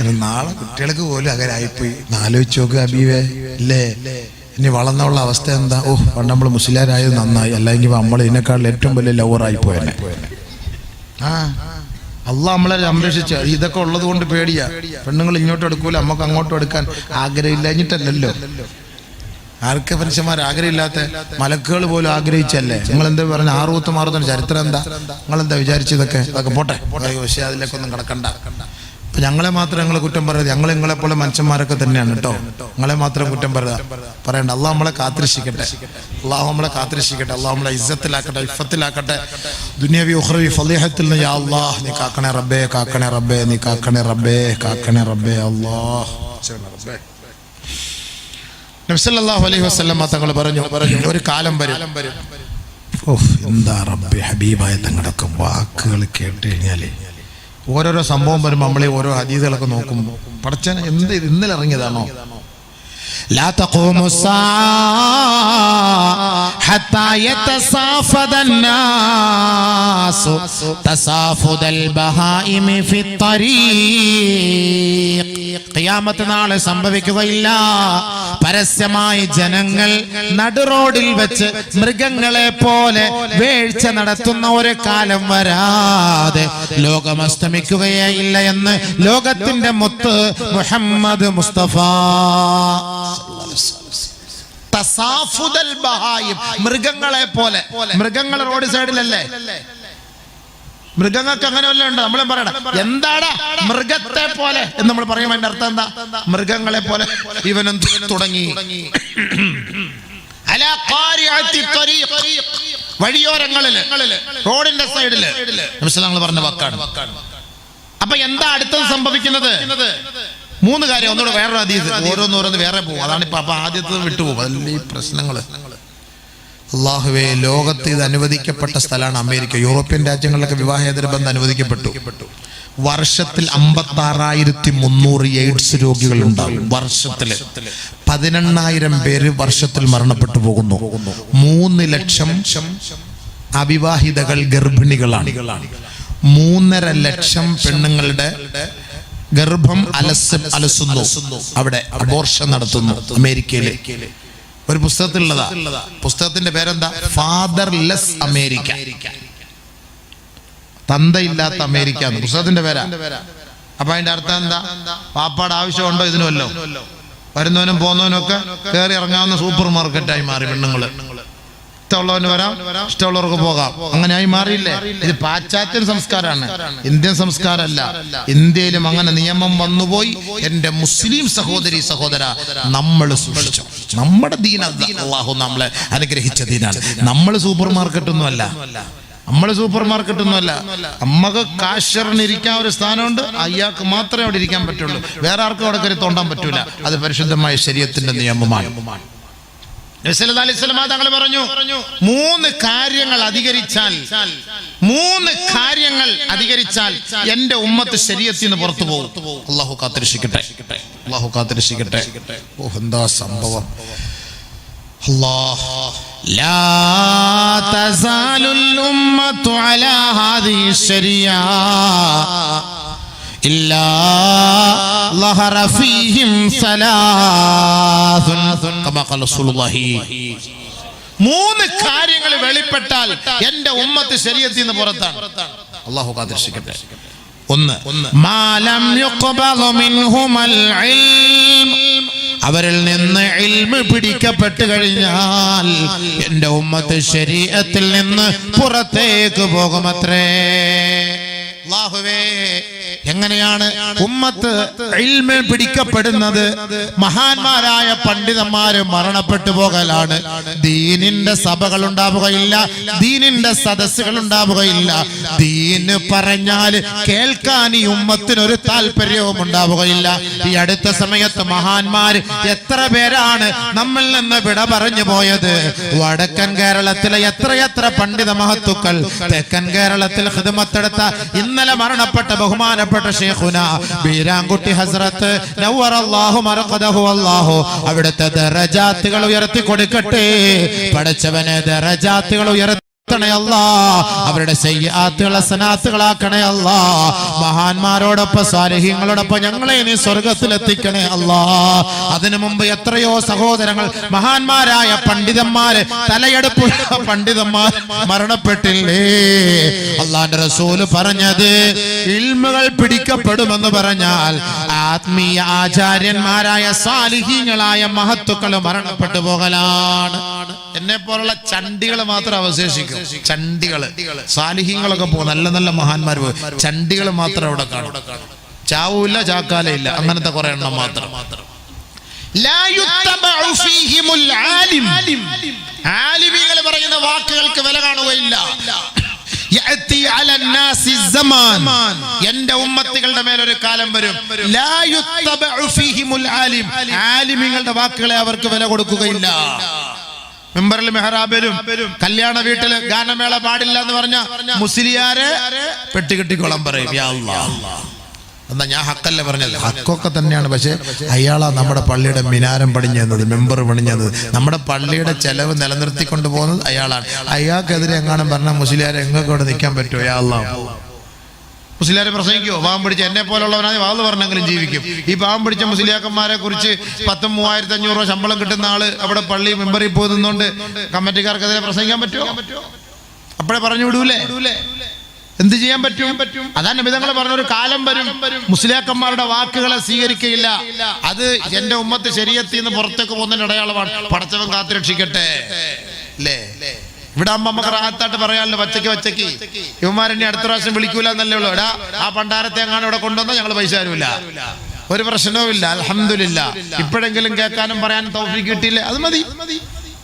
ഒരു നാളെ കുട്ടികൾക്ക് പോലും അങ്ങനെ ആയിപ്പോയി. ആലോചിച്ച് നോക്കുക അബീവേ, ഇല്ലേ? ഇനി വളർന്നുള്ള അവസ്ഥ എന്താ? പണ്ട് നമ്മൾ മുസ്ലിയാരായത് നന്നായി, അല്ലെങ്കിൽ നമ്മൾ ഇതിനേക്കാൾ ഏറ്റവും വലിയ ലവറായി പോയനെ. അള്ളാഹ് നമ്മളെ സംരക്ഷിച്ച. ഇതൊക്കെ ഉള്ളത് കൊണ്ട് പേടിയാ. പെണ്ണുങ്ങൾ ഇങ്ങോട്ടും എടുക്കൂല, നമുക്ക് അങ്ങോട്ടും എടുക്കാൻ ആഗ്രഹമില്ലാഞ്ഞിട്ടല്ലല്ലോ. ആർക്ക് മനുഷ്യന്മാർ ആഗ്രഹമില്ലാത്ത? മലക്കുകൾ പോലും ആഗ്രഹിച്ചല്ലേ. നിങ്ങൾ എന്താ പറഞ്ഞ 6 മാറുന്ന ചരിത്രം എന്താ? നിങ്ങളെന്താ വിചാരിച്ചതൊക്കെ? അതൊക്കെ പോട്ടെ, പക്ഷേ അതിലേക്കൊന്നും കിടക്കണ്ട. അപ്പൊ ഞങ്ങളെ മാത്രം നിങ്ങൾ കുറ്റം പറയരുത്. ഞങ്ങൾ നിങ്ങളെപ്പോലെ മനുഷ്യന്മാരൊക്കെ തന്നെയാണ് കേട്ടോ. നിങ്ങളെ മാത്രം കുറ്റം പറയണ്ട. അള്ളാഹ് നമ്മളെ കാത്തിരക്ഷിക്കട്ടെ. അള്ളാഹു നമ്മളെ കാത്തിരക്ഷിക്കട്ടെ. അള്ളാഹു നമ്മളെ ഇസ്സത്തിലാക്കട്ടെ, ഇഫത്തിലാക്കട്ടെ. ദുനിയാവി ഉഖ്റവി ഫളീഹത്തിൽ നിന്ന് യാ അല്ലാഹ് നീ കാക്കണേ റബ്ബേ, കാക്കണേ റബ്ബേ, നീ കാക്കണേ റബ്ബേ, കാക്കണേ റബ്ബേ. അല്ലാഹ് നബി സല്ലല്ലാഹു അലൈഹി വസല്ലം തങ്ങൾ പറഞ്ഞു, ഒരു കാലം വരും. എന്താ റബ്ബേ, ഹബീബായ തങ്ങളുടെ വാക്കുകൾ കേട്ട് കഴിഞ്ഞാല് ഓരോരോ സംഭവം വരുമ്പോൾ നമ്മളെ ഓരോ ഹദീസുകളൊക്കെ നോക്കുമ്പോൾ പടച്ചനെ എന്ത് ഇന്നലെ ഇറങ്ങിയതാണോ? لا تقوم الساعة حتى يتصافد الناس تصافد البهائم في الطريق. ഖിയാമത്ത് നാളെ സംഭവിക്കുകയില്ല. പരസ്യമായി ജനങ്ങൾ നടുറോഡിൽ വെച്ച് മൃഗങ്ങളെ പോലെ വേഴ്ച നടത്തുന്ന ഒരു കാലം വരാതെ ലോകം അസ്തമിക്കുകയേ ഇല്ല എന്ന് ലോകത്തിന്റെ മുത്ത് മുഹമ്മദ് മുസ്തഫ. മൃഗങ്ങളെ പോലെ. മൃഗങ്ങൾ റോഡ് സൈഡിലല്ലേ? മൃഗങ്ങൾക്ക് അങ്ങനെ വല്ല ഉണ്ട്? നമ്മളെ പറയണം എന്താടാ മൃഗത്തെ പോലെ എന്ന് നമ്മൾ പറയും. അതിന്റെ അർത്ഥം എന്താ? മൃഗങ്ങളെ പോലെ ഇവനും തുടങ്ങി. വഴിയോരങ്ങളില്, റോഡിന്റെ സൈഡില് പറഞ്ഞ വാക്കാണ്. അപ്പൊ എന്താ അടുത്തത് സംഭവിക്കുന്നത്? 3 കാര്യം. ഒന്നുകൂടെ വേറൊരു ഹദീസ്. ഓരോന്നോരോന്ന് വേറെ പോകും. അതാണ് ഇപ്പൊ. അപ്പൊ ആദ്യത്തെ വിട്ടുപോകും. അതല്ലേ ഈ പ്രശ്നങ്ങള്. അല്ലാഹുവേ, ലോകത്ത് ഇത് അനുവദിക്കപ്പെട്ട സ്ഥലമാണ് അമേരിക്ക. യൂറോപ്യൻ രാജ്യങ്ങളിലൊക്കെ വിവാഹേതര ബന്ധം അനുവദിക്കപ്പെട്ടു. വർഷത്തിൽ 56,300 എയ്ഡ്സ് രോഗികൾ ഉണ്ടാകും. വർഷത്തില് 18,000 പേര് വർഷത്തിൽ മരണപ്പെട്ടു പോകുന്നു. 3 ലക്ഷം അവിവാഹിതകൾ ഗർഭിണികളാണ്. 3.5 ലക്ഷം പെണ്ണുങ്ങളുടെ ഗർഭം അലസുന്നു. അവിടെ അബോർഷൻ നടത്തുന്നു അമേരിക്കയില്. ഒരു പുസ്തകത്തിലുള്ളതാ. പുസ്തകത്തിന്റെ പേരെന്താ? ഫാദർലെസ് അമേരിക്ക, തന്തയില്ലാത്ത അമേരിക്ക എന്ന് പുസ്തകത്തിന്റെ പേരാ. അപ്പൊ അതിന്റെ അർത്ഥം എന്താ? പാപ്പാട് ആവശ്യമുണ്ടോ ഇതിനുമല്ലോ? വരുന്നവനും പോകുന്നവനും ഒക്കെ കയറി ഇറങ്ങാവുന്ന സൂപ്പർ മാർക്കറ്റായി മാറി പെണ്ണുങ്ങള്. ഇഷ്ടമുള്ളവന് വരാം, ഇഷ്ടമുള്ളവർക്ക് പോകാം, അങ്ങനെ ആയി മാറിയില്ലേ? ഇത് പാശ്ചാത്യ സംസ്കാരമാണ്, ഇന്ത്യൻ സംസ്കാരമല്ല. ഇന്ത്യയിലും അങ്ങനെ നിയമം വന്നുപോയി. എന്റെ മുസ്ലിം സഹോദരി സഹോദര, നമ്മൾ സൂക്ഷിച്ചു. നമ്മുടെ ദീൻ അല്ലാഹു നമ്മളെ അനുഗ്രഹിച്ച ദീനാണ്. നമ്മൾ സൂപ്പർ മാർക്കറ്റൊന്നും അല്ല, നമ്മക്ക് കാശറിന് ഇരിക്കാൻ ഒരു സ്ഥാനമുണ്ട്, അയാൾക്ക് മാത്രമേ അവിടെ ഇരിക്കാൻ പറ്റുള്ളൂ, വേറെ ആർക്കും അവിടെ കയറി തോണ്ടാൻ പറ്റൂല. അത് പരിശുദ്ധമായ ശരീഅത്തിന്റെ നിയമമാണ്. നബി സല്ലല്ലാഹു അലൈഹി വസല്ലം തങ്ങൾ പറഞ്ഞു, മൂന്ന് കാര്യങ്ങൾ അധികരിച്ചാൽ എന്റെ ഉമ്മത്ത് ശരീഅത്തിൽ നിന്ന് പുറത്തു പോകും. അല്ലാഹു കാത്തിരക്ഷിക്കട്ടെ. എന്താ സംഭവം? لا تزال الأمة على هذه الشريعة إلا ظهر فيهم ثلاث كما قال رسول الله. മൂന്ന് കാര്യങ്ങൾ വെളിപ്പെട്ടാൽ എന്റെ ഉമ്മത്ത് ശരീഅത്തിൽ നിന്ന് പുറത്താണ്. അല്ലാഹു കാത്തിരക്ഷിക്കട്ടെ. ഒന്ന്, മാലം യുഖ്ബദു മിൻഹുൽ ഇൽം, അവരിൽ നിന്ന് ഇൽമ് പിടിക്കപ്പെട്ടു കഴിഞ്ഞാൽ എന്റെ ഉമ്മത്ത് ശരീഅത്തിൽ നിന്ന് പുറത്തേക്ക് പോകുമത്രേ. അല്ലാഹുവേ, എങ്ങനെയാണ് ഉമ്മത്ത് ഇൽമ് പിടിക്കപ്പെടുന്നത്? മഹാന്മാരായ പണ്ഡിതന്മാര് മരണപ്പെട്ടു പോകലാണ്. ദീനിന്റെ സഭകൾ ഉണ്ടാവുകയില്ല, ദീനിന്റെ സദസ്സുകൾ ഉണ്ടാവുകയില്ല. ദീന് പറഞ്ഞാൽ കേൾക്കാൻ ഈ ഉമ്മത്തിനൊരു താല്പര്യവും ഉണ്ടാവുകയില്ല. ഈ അടുത്ത സമയത്ത് മഹാന്മാര് എത്ര പേരാണ് നമ്മിൽ നിന്ന് വിട പറഞ്ഞു പോയത്? വടക്കൻ കേരളത്തിലെ എത്രയെത്ര പണ്ഡിത മഹത്തുക്കൾ, തെക്കൻ കേരളത്തിൽ ഖിദ്മത്തെടുത്ത ഇന്നലെ മരണപ്പെട്ട ബഹുമാനപ്പെട്ട ശൈഖുന ബീരാൻകുട്ടി ഹസ്രത്ത് നവ്വറല്ലാഹു മർഖദഹു, അല്ലാഹു അവിടുത്തെ ദറജാത്തുകൾ ഉയർത്തി കൊടുക്കട്ടെ. പടച്ചവനെ ദറജാത്തുകൾ ഉയർത്തണേ അല്ലാ, അവരുടെ സയ്യിആത്തുകൾ ഹസനാത്തുകളാക്കണേ അല്ലാ. മഹാന്മാരോടൊപ്പം സ്വാലിഹീങ്ങളോടൊപ്പം ഞങ്ങളെ നീ സ്വർഗ്ഗത്തിലെത്തിക്കണേ അല്ലാ. അതിനു മുമ്പ് എത്രയോ സഹോദരങ്ങൾ, മഹാന്മാരായ പണ്ഡിതന്മാര്, തലയെടുപ്പുള്ള പണ്ഡിതന്മാർ മരണപ്പെട്ടില്ലേ? അല്ലാഹുവിന്റെ റസൂല് പറഞ്ഞത് ഇൽമുകൾ പിടിക്കപ്പെടുമെന്ന് പറഞ്ഞാൽ ആത്മീയ ആചാര്യന്മാരായ സാലിഹീങ്ങളായ മഹത്തുക്കൾ മരണപ്പെട്ടു പോകലാണ്. എന്നെ പോലുള്ള ചണ്ടികൾ മാത്രം അവശേഷിക്കും. ചണ്ടികള്, സാലിഹീങ്ങളൊക്കെ പോകും, നല്ല നല്ല മഹാന്മാർ പോകും, ചണ്ടികൾ മാത്രം അവിടെ കാണും. ചാവൂല്ല, ചാക്കാലയില്ല, അങ്ങനത്തെ കുറെ എണ്ണം മാത്രം. ആലിമീങ്ങൾ പറയുന്ന വാക്കുകൾക്ക് വില കാണുകയില്ല. എന്റെ ഉമ്മത്തികളുടെ മേലൊരു കാലം വരും, ആലിമീങ്ങളുടെ വാക്കുകളെ അവർക്ക് വില കൊടുക്കുകയില്ല. മെമ്പറിൽ മെഹ്റാബിലും കല്യാണ വീട്ടില് ഗാനമേള പാടില്ല എന്ന് പറഞ്ഞ മുസ്ലിയാരെ പെട്ടികെട്ടിക്കോളം പറയും. യാ അല്ലാഹ്, എന്നാ ഞാൻ ഹക്കല്ല പറഞ്ഞത്, ഹക്കൊക്കെ തന്നെയാണ്. പക്ഷെ അയാളാ നമ്മുടെ പള്ളിയുടെ മിനാരം പണിഞ്ഞത്, മെമ്പർ പണിഞ്ഞത്, നമ്മുടെ പള്ളിയുടെ ചെലവ് നിലനിർത്തിക്കൊണ്ട് പോകുന്നത് അയാളാണ്. അയാൾക്കെതിരെ എങ്ങാനും പറഞ്ഞാൽ മുസ്ലിയാരെ എങ്ങൊക്കെ ഇവിടെ നിൽക്കാൻ പറ്റുമോ? യാ അല്ലാഹ്, മുസ്ലിയാരെ പ്രസംഗിക്കുമോ? പാവം പിടിച്ച എന്നെ പോലുള്ളവനാണ് വാള് പറഞ്ഞെങ്കിലും ജീവിക്കും. ഈ പാവം പിടിച്ച മുസ്ലിയാക്കന്മാരെ കുറിച്ച് 10,000-3,500 രൂപ ശമ്പളം കിട്ടുന്ന ആള് അവിടെ പള്ളി മെമ്പറിൽ പോയി നിന്നുകൊണ്ട് കമ്മിറ്റിക്കാർക്കെതിരെ പ്രസംഗിക്കാൻ പറ്റുമോ? അപ്പോഴേ പറഞ്ഞു വിടൂലേ? എന്ത് ചെയ്യാൻ പറ്റും? അതാണ് നബി തങ്ങൾ പറഞ്ഞ ഒരു കാലം വരും, മുസ്ലിയാക്കന്മാരുടെ വാക്കുകളെ സ്വീകരിക്കയില്ല. അത് എന്റെ ഉമ്മത്ത് ശരീഅത്തിൽ നിന്ന് പുറത്തേക്ക് പോകുന്നതിന് അടയാളമാണ്. പടച്ചവൻ കാത്തുരക്ഷിക്കട്ടെ. അല്ലേ? ഇവിടെ ആകുമ്പോ നമുക്ക് റാഹത്തായിട്ട് പറയാമല്ലോ, വച്ചക്ക് ഇവന്മാരെന്നെ അടുത്ത പ്രാവശ്യം വിളിക്കൂല എന്നല്ലേ ഉള്ളൂ. എടാ, ആ പണ്ടാരത്തെ എങ്ങാനും ഇവിടെ കൊണ്ടുവന്നാൽ ഞങ്ങൾ പൈസ തരൂല, ഒരു പ്രശ്നവും ഇല്ല. അൽഹംദുലില്ലാഹ്, ഇപ്പോഴെങ്കിലും കേൾക്കാനും പറയാനും തൗഫീഖ് കിട്ടിയില്ലേ, അത് മതി.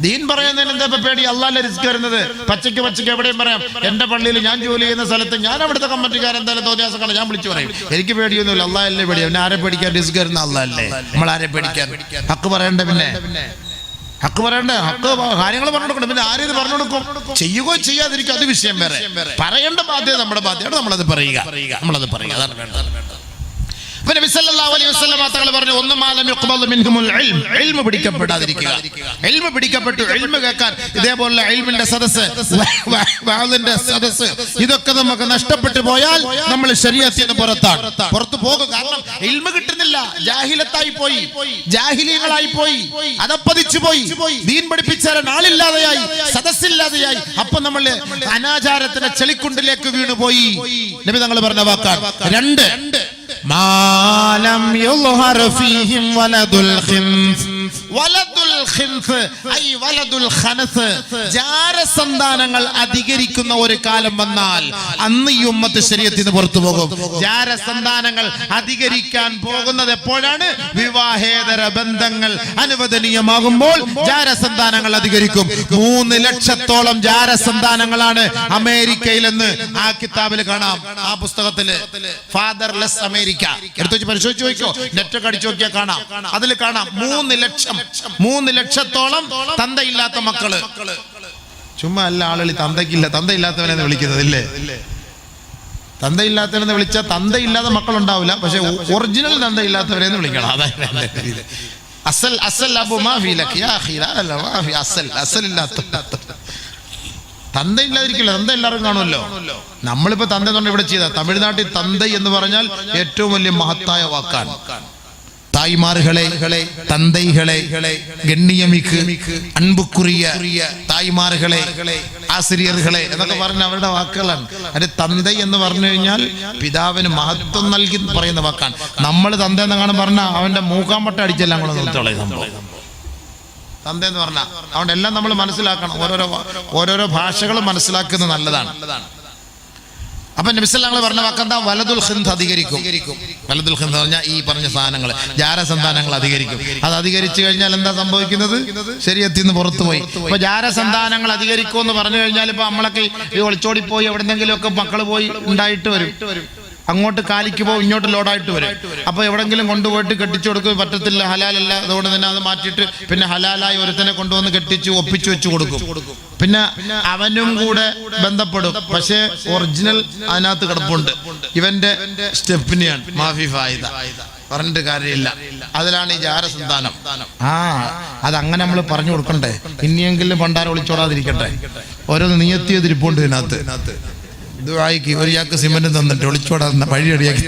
ദീൻ പറയുന്നതിന് എന്താ പേടി? അള്ളാഹുവിന്റെ റിസ്ക് വരുന്നത് പച്ചയ്ക്ക് എവിടെയും പറയാം. എന്റെ പള്ളിയിൽ ഞാൻ ജോലി ചെയ്യുന്ന സ്ഥലത്ത് ഞാൻ അവിടുത്തെ കമ്മിറ്റിക്കാരൻ എന്തായാലും തോന്നിയാസങ്ങളെ ഞാൻ വിളിച്ചു പറയും. എനിക്ക് പേടിയൊന്നുമില്ല, അള്ളാഹല്ലേ പേടി. പിന്നെ ആരെ പേടിക്കാൻ? റിസ്ക് വരുന്ന അള്ളാഹല്ലേ, നമ്മൾ ആരെ പേടിക്കാൻ? ഹക്ക് പറയണ്ടേ? പിന്നെ ഹക്ക് പറയണ്ടേ? ഹക്ക് കാര്യങ്ങൾ പറഞ്ഞു കൊടുക്കണം. പിന്നെ ആരും ഇത് പറഞ്ഞു കൊടുക്കും? ചെയ്യുകയോ ചെയ്യാതിരിക്കും, അത് വിഷയം വേറെ. പറയേണ്ട ബാധ്യത നമ്മുടെ ബാധ്യത, നമ്മളത് പറയുക, അതാണ് വേണ്ടത്. നബി സല്ലല്ലാഹു അലൈഹി വസല്ലം തങ്ങൾ പറഞ്ഞു ഒന്ന് മാലം യുഖ്ബൽ മിൻഹുൽ ഇൽം, ഇൽമ പിടിക്കപ്പെടാതിരിക്കുക. ഇൽമ പിടിക്കപ്പെട്ടു, ഇൽമ കേൾക്കാൻ ഇതേപോലെ ഇൽമിന്റെ സദസ്സ്, വഅലിന്റെ സദസ്സ്, ഇതൊക്കെ നമുക്ക് നഷ്ടപ്പെട്ടു പോയാൽ നമ്മൾ ശരീഅത്തിൽ നിന്ന് പുറത്തു പോകും. കാരണം ഇൽമ കിട്ടുന്നില്ല, ജാഹിലത്തായി പോയി, ജാഹിലീങ്ങളായി പോയി, അതപ്പതിച്ചു പോയി, ദീൻ പഠിപ്പിച്ചാൽ ആളില്ലാതെയായി, സദസ്സില്ലാതെയായി. അപ്പൊ നമ്മൾ അനാചാരത്തിന്റെ ചെളിക്കുണ്ടിലേക്ക് വീണുപോയി. നബി തങ്ങൾ പറഞ്ഞ വാക്കാണ്. രണ്ട്, മാലം യുൽഹർ ഫീഹിം വലദുൽ ഖിൻസ്, വലദുൽ ഖിൻസ് ഐ വലദുൽ ഖനസ്, ജാരസന്താനങ്ങൾ അധികരിക്കുന്ന ഒരു കാലം വന്നാൽ അന്ന് ഈ ഉമ്മത്ത് ശരീഅത്തിൽ നിന്ന് പുറത്തു പോകും. ജാരസന്താനങ്ങൾ അധികരിക്കാൻ പോകുന്നത് എപ്പോഴാണ്? വിവാഹേതര ബന്ധങ്ങൾ അനുവദനീയമാകുമ്പോൾ ജാരസന്താനങ്ങൾ അധികരിക്കും. 3 ലക്ഷത്തോളം ജാരസന്താനങ്ങളാണ് അമേരിക്കയിലെന്ന് ആ കിതാബിൽ കാണാം, ആ പുസ്തകത്തില് ഫാദർലെസ് അമേരിക്ക എടുത്തു വെച്ച് പരിശോധിച്ച് നോക്കിയോ, നെറ്റൊക്കെ അടിച്ചു നോക്കിയാൽ കാണാം. അതിൽ കാണാം 3 ലക്ഷത്തോളം തന്തയില്ലാത്ത മക്കള്. ചുമ്മാ അല്ല ആളുകൾ തന്തയില്ലാത്തവനെന്ന് വിളിക്കുന്നത്, ഇല്ലേ? തന്തയില്ലാത്തവനെന്ന് വിളിച്ചാൽ തന്തയില്ലാത്ത മക്കളുണ്ടാവില്ല, പക്ഷെ ഒറിജിനൽ തന്തയില്ലാത്തവരെന്ന് വിളിക്കണം. അതായത് അസൽ അബു മാഫി ലക് യാ അഖി ലാ മാഫി അസലില്ലാത്ത തന്തയില്ലാതിരിക്കില്ല, തന്ത എല്ലാവരും കാണുമല്ലോ. നമ്മളിപ്പോ തന്ത എന്ന് ഇവിടെ ചെയ്ത തമിഴ്നാട്ടിൽ തന്തൈ എന്ന് പറഞ്ഞാൽ ഏറ്റവും വലിയ മഹത്തായ വാക്കാണ്. തായ്മാർകളെ, തന്തൈകളെ, ഗണ്ണിയമിക്ക്, അൻപുക്കുറിയ തായ്മാർകളെ, ആസിരിയർകളെ എന്നൊക്കെ പറഞ്ഞ അവരുടെ വാക്കുകളാണ്. അത് തന്തൈ എന്ന് പറഞ്ഞു കഴിഞ്ഞാൽ പിതാവിന് മഹത്വം നൽകി പറയുന്ന വാക്കാണ്. നമ്മൾ തന്ത എന്നെങ്ങാനും പറഞ്ഞാൽ അവന്റെ മൂക്കാമ്പട്ട അടിച്ചെല്ലാം കൂടെ നിർത്തോളെ സംഭവം തന്ത എന്ന് പറഞ്ഞാൽ. അതുകൊണ്ട് എല്ലാം നമ്മൾ മനസ്സിലാക്കണം, ഓരോരോ ഭാഷകൾ മനസ്സിലാക്കുന്നത് നല്ലതാണ്. അപ്പൊ നബി സല്ലല്ലാഹു അലൈഹി വസല്ലം പറഞ്ഞ വാക്കെന്താ? വലദുൽ ഖിൻസ് അധികരിക്കും. വലദുൽ ഖിൻസ് പറഞ്ഞാൽ ഈ പറഞ്ഞ സാധനങ്ങൾ, ജാരസന്താനങ്ങൾ അധികരിക്കും. അത് അധികരിച്ചു കഴിഞ്ഞാൽ എന്താ സംഭവിക്കുന്നത്? ശരീഅത്തിൽ നിന്ന് പുറത്തുപോയി. ഇപ്പൊ ജാരസന്താനങ്ങൾ അധികരിക്കും എന്ന് പറഞ്ഞു കഴിഞ്ഞാൽ ഇപ്പൊ നമ്മളൊക്കെ ഈ ഒളിച്ചോടിപ്പോയി എവിടെന്നെങ്കിലും ഒക്കെ മക്കൾ പോയി ഉണ്ടായിട്ട് വരും. അങ്ങോട്ട് കാലിക്ക് പോകും, ഇങ്ങോട്ട് ലോഡായിട്ട് വരും. അപ്പൊ എവിടെങ്കിലും കൊണ്ടുപോയിട്ട് കെട്ടിച്ചു കൊടുക്കുക പറ്റത്തില്ല, ഹലാലല്ല. അതുകൊണ്ട് തന്നെ അത് മാറ്റിയിട്ട് പിന്നെ ഹലാലായി ഒരുത്തനെ കൊണ്ടുവന്ന് കെട്ടിച്ച് ഒപ്പിച്ചു വെച്ച് കൊടുക്കും. പിന്നെ അവനും കൂടെ ബന്ധപ്പെടും, പക്ഷേ ഒറിജിനൽ അതിനകത്ത് കിടപ്പുണ്ട്. ഇവന്റെ സ്റ്റെപ്പിനെയാണ് മാഫി ഫായിദ, പറഞ്ഞിട്ട് കാര്യമില്ല. അതിലാണ് ഈ ജാരസന്താനം. അതങ്ങനെ നമ്മൾ പറഞ്ഞു കൊടുക്കണ്ടേ? ഇനിയെങ്കിലും പണ്ടാരം ഒളിച്ചോടാതിരിക്കട്ടെ. ഓരോന്ന് നിയത്തിയതിരിപ്പുണ്ട് ഇതിനകത്ത്. ദുആയ്ക്ക് ഒരു ചാക്ക് സിമന്റ് തന്നിട്ട് ഒളിച്ചോടാന്ന വഴി റെഡിയാക്കി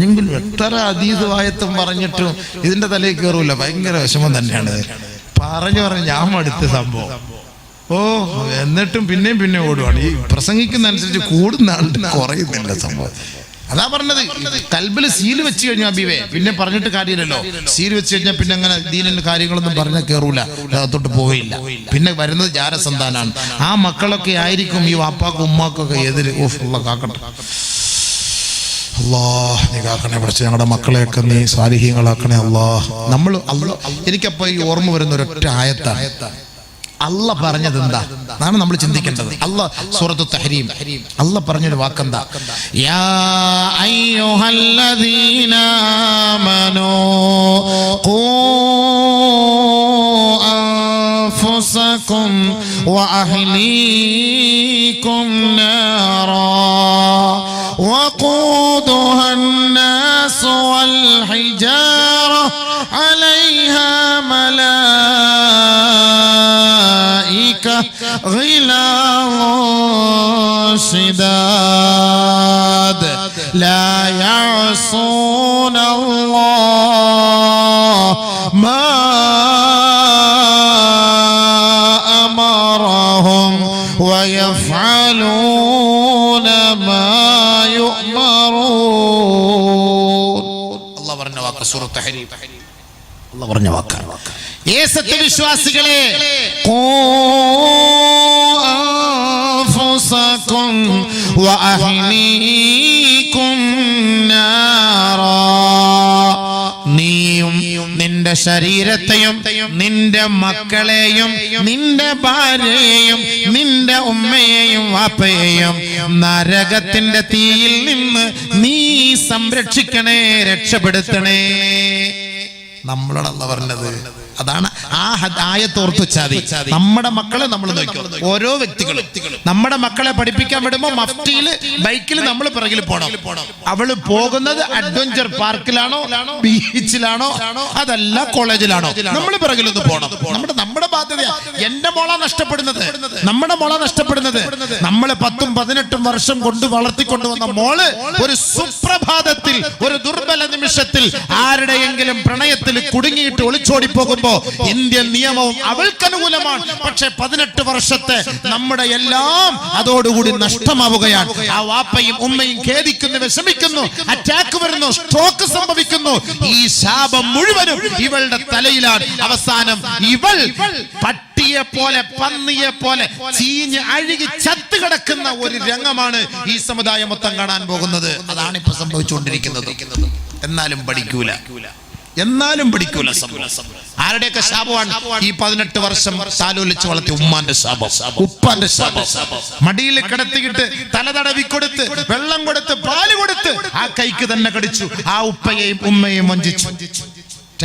ഞങ്ങൾ എത്ര ഹദീസ് ആയത്തും പറഞ്ഞിട്ടും ഇതിന്റെ തലയിൽ കയറൂല. ഭയങ്കര വിഷമം തന്നെയാണ്. പറഞ്ഞു ഞാൻ മടുത്ത സംഭവം. എന്നിട്ടും പിന്നെയും ഓടുവാണ്. ഈ പ്രസംഗിക്കുന്ന അനുസരിച്ച് കൂടുന്ന ആളുടെ കുറയുന്നില്ല സംഭവം. അതാ പറഞ്ഞത്, കൽബിൽ സീല് വെച്ച് കഴിഞ്ഞാൽ അബീവേ പിന്നെ പറഞ്ഞിട്ട് കാര്യമില്ലല്ലോ. സീല് വെച്ച് കഴിഞ്ഞാൽ പിന്നെ അങ്ങനെ ദീനിന്റെ കാര്യങ്ങളൊന്നും പറഞ്ഞാൽ കയറൂല, അകത്തോട്ട് പോയില്ല. പിന്നെ വരുന്നത് ജാരസന്താനാണ്. ആ മക്കളൊക്കെ ആയിരിക്കും ഈ വാപ്പാക്കും ഉമ്മാക്കൊക്കെ എതിര്. കാക്കട്ടെ അല്ലാഹ്, നീ കാക്കണേ പഠിച്ച് ഞങ്ങളുടെ മക്കളെയൊക്കെ നീ സാലിഹീങ്ങളാക്കണേ അല്ലാഹ്. എനിക്കപ്പോ ഈ ഓർമ്മ വരുന്ന ഒരൊറ്റ ആയത്താണ്. അല്ലാഹ് പറഞ്ഞത് എന്താ അതാണ് നമ്മൾ ചിന്തിക്കേണ്ടത്. അല്ലാഹ് സൂറത്തു തഹരീം അല്ലാഹ് പറഞ്ഞൊരു വാക്കെന്താ? യാ അയ്യുഹല്ലദീന ആമനൂ ഖൂ അൻഫുസകും വഅഹ്ലീകും നാറാ വഖൂദുഹാ الناس والحجارة عليها ملائكة غلاظ شداد لا يعصون الله ما أمرهم ويفعلون ما يؤمرون. الله പറഞ്ഞ വാക്ക് സൂറത്ത് തഹരീം. الله പറഞ്ഞ വാക്കാണ്. ഏ സത്യവിശ്വാസികളെ, ഖൂ അൻഫുസകും വഅഹ്ലീകും നാറാ. നീയും നിന്റെ ശരീരത്തെയും നിന്റെ മക്കളെയും നിന്റെ ഭാര്യയെയും നിന്റെ ഉമ്മയെയും വാപ്പയെയും നരകത്തിന്റെ തീയിൽ നിന്ന് നീ സംരക്ഷിക്കണേ, രക്ഷപ്പെടുത്തണേ. നമ്മളോടല്ല പറഞ്ഞത്. അതാണ് ആ ആയത്തോർത്ത് വെച്ചാൽ നമ്മുടെ മക്കളെ നമ്മൾ നോക്കും. ഓരോ വ്യക്തികളും നമ്മുടെ മക്കളെ പഠിപ്പിക്കാൻ വിടുമ്പോൾ മഫ്റ്റിയിൽ ബൈക്കിൽ നമ്മൾ പിറകിൽ പോകണം. അവള് പോകുന്നത് അഡ്വഞ്ചർ പാർക്കിലാണോ ബീച്ചിലാണോ അതല്ല കോളേജിലാണോ, നമ്മൾ പിറകിലൊന്ന് പോകണം. നമ്മുടെ ബാധ്യത. എന്റെ മോള നഷ്ടപ്പെടുന്നത്, നമ്മുടെ മോള നഷ്ടപ്പെടുന്നത്. നമ്മളെ 10-18 വർഷം കൊണ്ട് വളർത്തിക്കൊണ്ടുവന്ന മോള് ഒരു സുപ്രഭാതത്തിൽ ഒരു ദുർബല നിമിഷത്തിൽ ആരുടെയെങ്കിലും പ്രണയത്തിൽ കുടുങ്ങിയിട്ട് ഒളിച്ചോടി പോകുമ്പോൾ ഇന്ത്യൻ നിയമവും അവൾക്ക് അനുകൂലമാണ്. പക്ഷെ 18 വർഷത്തെ നമ്മുടെ എല്ലാം അതോടുകൂടി നഷ്ടമാവുകയാണ്. ആ വാപ്പയും ഉമ്മയും ഖേദിക്കുന്നു, വിഷമിക്കുന്നു, അറ്റാക്ക് വരുന്നു, സ്ട്രോക്ക് സംഭവിക്കുന്നു. ഈ ശാപം മുഴുവനും ഇവളുടെ തലയിലാണ്. അവസാനം ഇവൾ പട്ടിയെ പോലെ പന്നിയെ പോലെ ചീഞ്ഞ് അഴുകി ചത്തു കിടക്കുന്ന ഒരു രംഗമാണ് ഈ സമുദായം മൊത്തം കാണാൻ പോകുന്നത്. അതാണ് ഇപ്പൊ സംഭവിച്ചുകൊണ്ടിരിക്കുന്നത്. എന്നാലും പഠിക്കൂല. ആരുടെയൊക്കെ ശാപമാണ്? ഈ 18 വർഷം താലോലിച്ച് വളർത്തിയ ഉമ്മാന്റെ ശാപം, ഉപ്പാന്റെ ശാപം. മടിയിൽ കിടത്തിയിട്ട് തല തടവി കൊടുത്ത് വെള്ളം കൊടുത്ത് പാല് കൊടുത്ത് ആ കൈക്ക് തന്നെ കടിച്ചു. ആ ഉപ്പയെയും ഉമ്മയെയും വഞ്ചിച്ചു.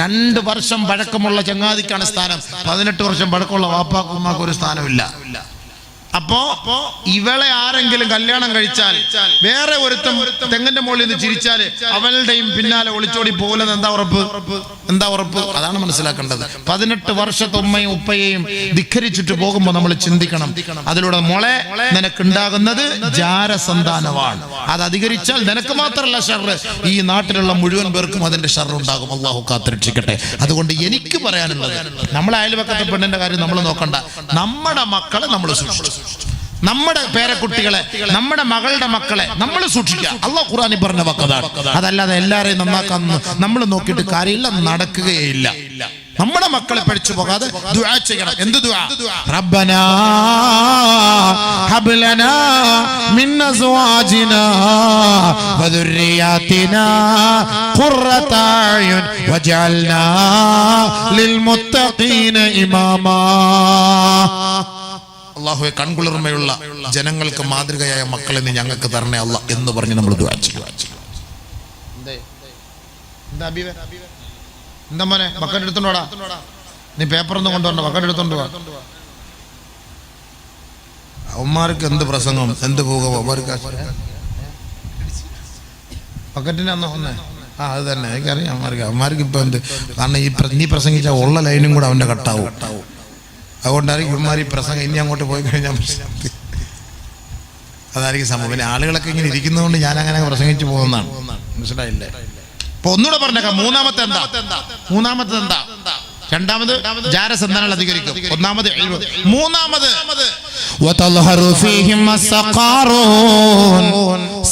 2 വർഷം പഴക്കമുള്ള ചങ്ങാതിക്കാണ് സ്ഥാനം. 18 വർഷം പഴക്കമുള്ള വാപ്പാക്കും ഉമ്മാക്കും ഒരു സ്ഥാനമില്ല. അപ്പോ ഇവളെ ആരെങ്കിലും കല്യാണം കഴിച്ചാൽ വേറെ ഒരുത്തം തെങ്ങിന്റെ മുകളിൽ നിന്ന് ചിരിച്ചാല് അവളുടെയും പിന്നാലെ ഒളിച്ചോടി പോലെന്ന് എന്താ ഉറപ്പ്? അതാണ് മനസ്സിലാക്കേണ്ടത്. 18 വർഷത്തെ ഉമ്മയും ഉപ്പയെയും ധിക്കരിച്ചിട്ട് പോകുമ്പോൾ നമ്മൾ ചിന്തിക്കണം. അതിലൂടെ മോളെ നിനക്കുണ്ടാകുന്നത് ജാരസന്താനമാണ്. അത് അധികരിച്ചാൽ നിനക്ക് മാത്രമല്ല ഷർറ്, ഈ നാട്ടിലുള്ള മുഴുവൻ പേർക്കും അതിന്റെ ഷർറ് ഉണ്ടാകും. അള്ളാഹു കാത്തിരക്ഷിക്കട്ടെ. അതുകൊണ്ട് എനിക്ക് പറയാനുള്ളത്, നമ്മളെ അയൽവക്കത്തെ പെണ്ണിന്റെ കാര്യം നമ്മൾ നോക്കണ്ട. നമ്മുടെ മക്കളെ നമ്മൾ സൂക്ഷിച്ചു, നമ്മുടെ പേരക്കുട്ടികളെ, നമ്മുടെ മകളുടെ മക്കളെ നമ്മൾ സൂക്ഷിക്കുക. അല്ലാഹു ഖുർആനിൽ പറഞ്ഞ വാക്കതാണ്. അതല്ലാതെ എല്ലാരെയും നന്നാക്കാൻ നമ്മൾ നോക്കിയിട്ട് കാര്യമില്ല, നടക്കുകയില്ല. നമ്മുടെ മക്കളെ പഠിച്ചു പോകാതെ ദുആ ചെയ്യണം. എന്ത് ദുആ? റബ്ബനാ ഹബ് ലനാ മിൻ അസ്വാജിനാ വദുർരിയാതിനാ ഖുർറത അയുൻ വജഅൽനാ ലിൽമുത്തഖീന ഇമാമാ. അല്ലാഹുവേ, കൺകുളിർമയുള്ള ജനങ്ങൾക്ക് മാതൃകയായ മക്കളെ നീ ഞങ്ങൾക്ക് തരണേ അല്ലാഹ് എന്ന് പറഞ്ഞ് നമ്മൾ ദുആ ചെയ്യുക. എന്താ മോനെ, ബക്കറ്റ് എടുത്തോണ്ടോടാ, നീ പേപ്പറൊന്നും കൊണ്ടുവരണ്ട, ബക്കറ്റ് എടുത്തോണ്ട് പോവാ. അവന്മാർക്ക് എന്ത് പ്രസംഗം, എന്ത് പോകും അവർക്ക്. ബക്കറ്റിന് അന്ന് ഒന്നേ അത് തന്നെ എനിക്കറിയാം. അവന്മാർക്ക് ഇപ്പൊ എന്ത്, കാരണം നീ പ്രസംഗിച്ച ഉള്ള ലൈനും കൂടെ അവന്റെ കട്ടാവും. അതുകൊണ്ടായിരിക്കും ഇവന്മാർ ഈ പ്രസംഗം ഇനി അങ്ങോട്ട് പോയി കഴിഞ്ഞാൽ അതായിരിക്കും സംഭവം. പിന്നെ ആളുകളൊക്കെ ഇങ്ങനെ ഇരിക്കുന്നതുകൊണ്ട് ഞാൻ അങ്ങനെ പ്രസംഗിച്ചു പോകുന്നതാണ്. മനസ്സിലായില്ലേ? അപ്പൊ ഒന്നുകൂടെ പറഞ്ഞേക്കാം. മൂന്നാമത്തെ എന്താ? രണ്ടാമത് ജാരസന്താനങ്ങൾ അധികരിക്കും. ഒന്നാമത് മൂന്നാമത്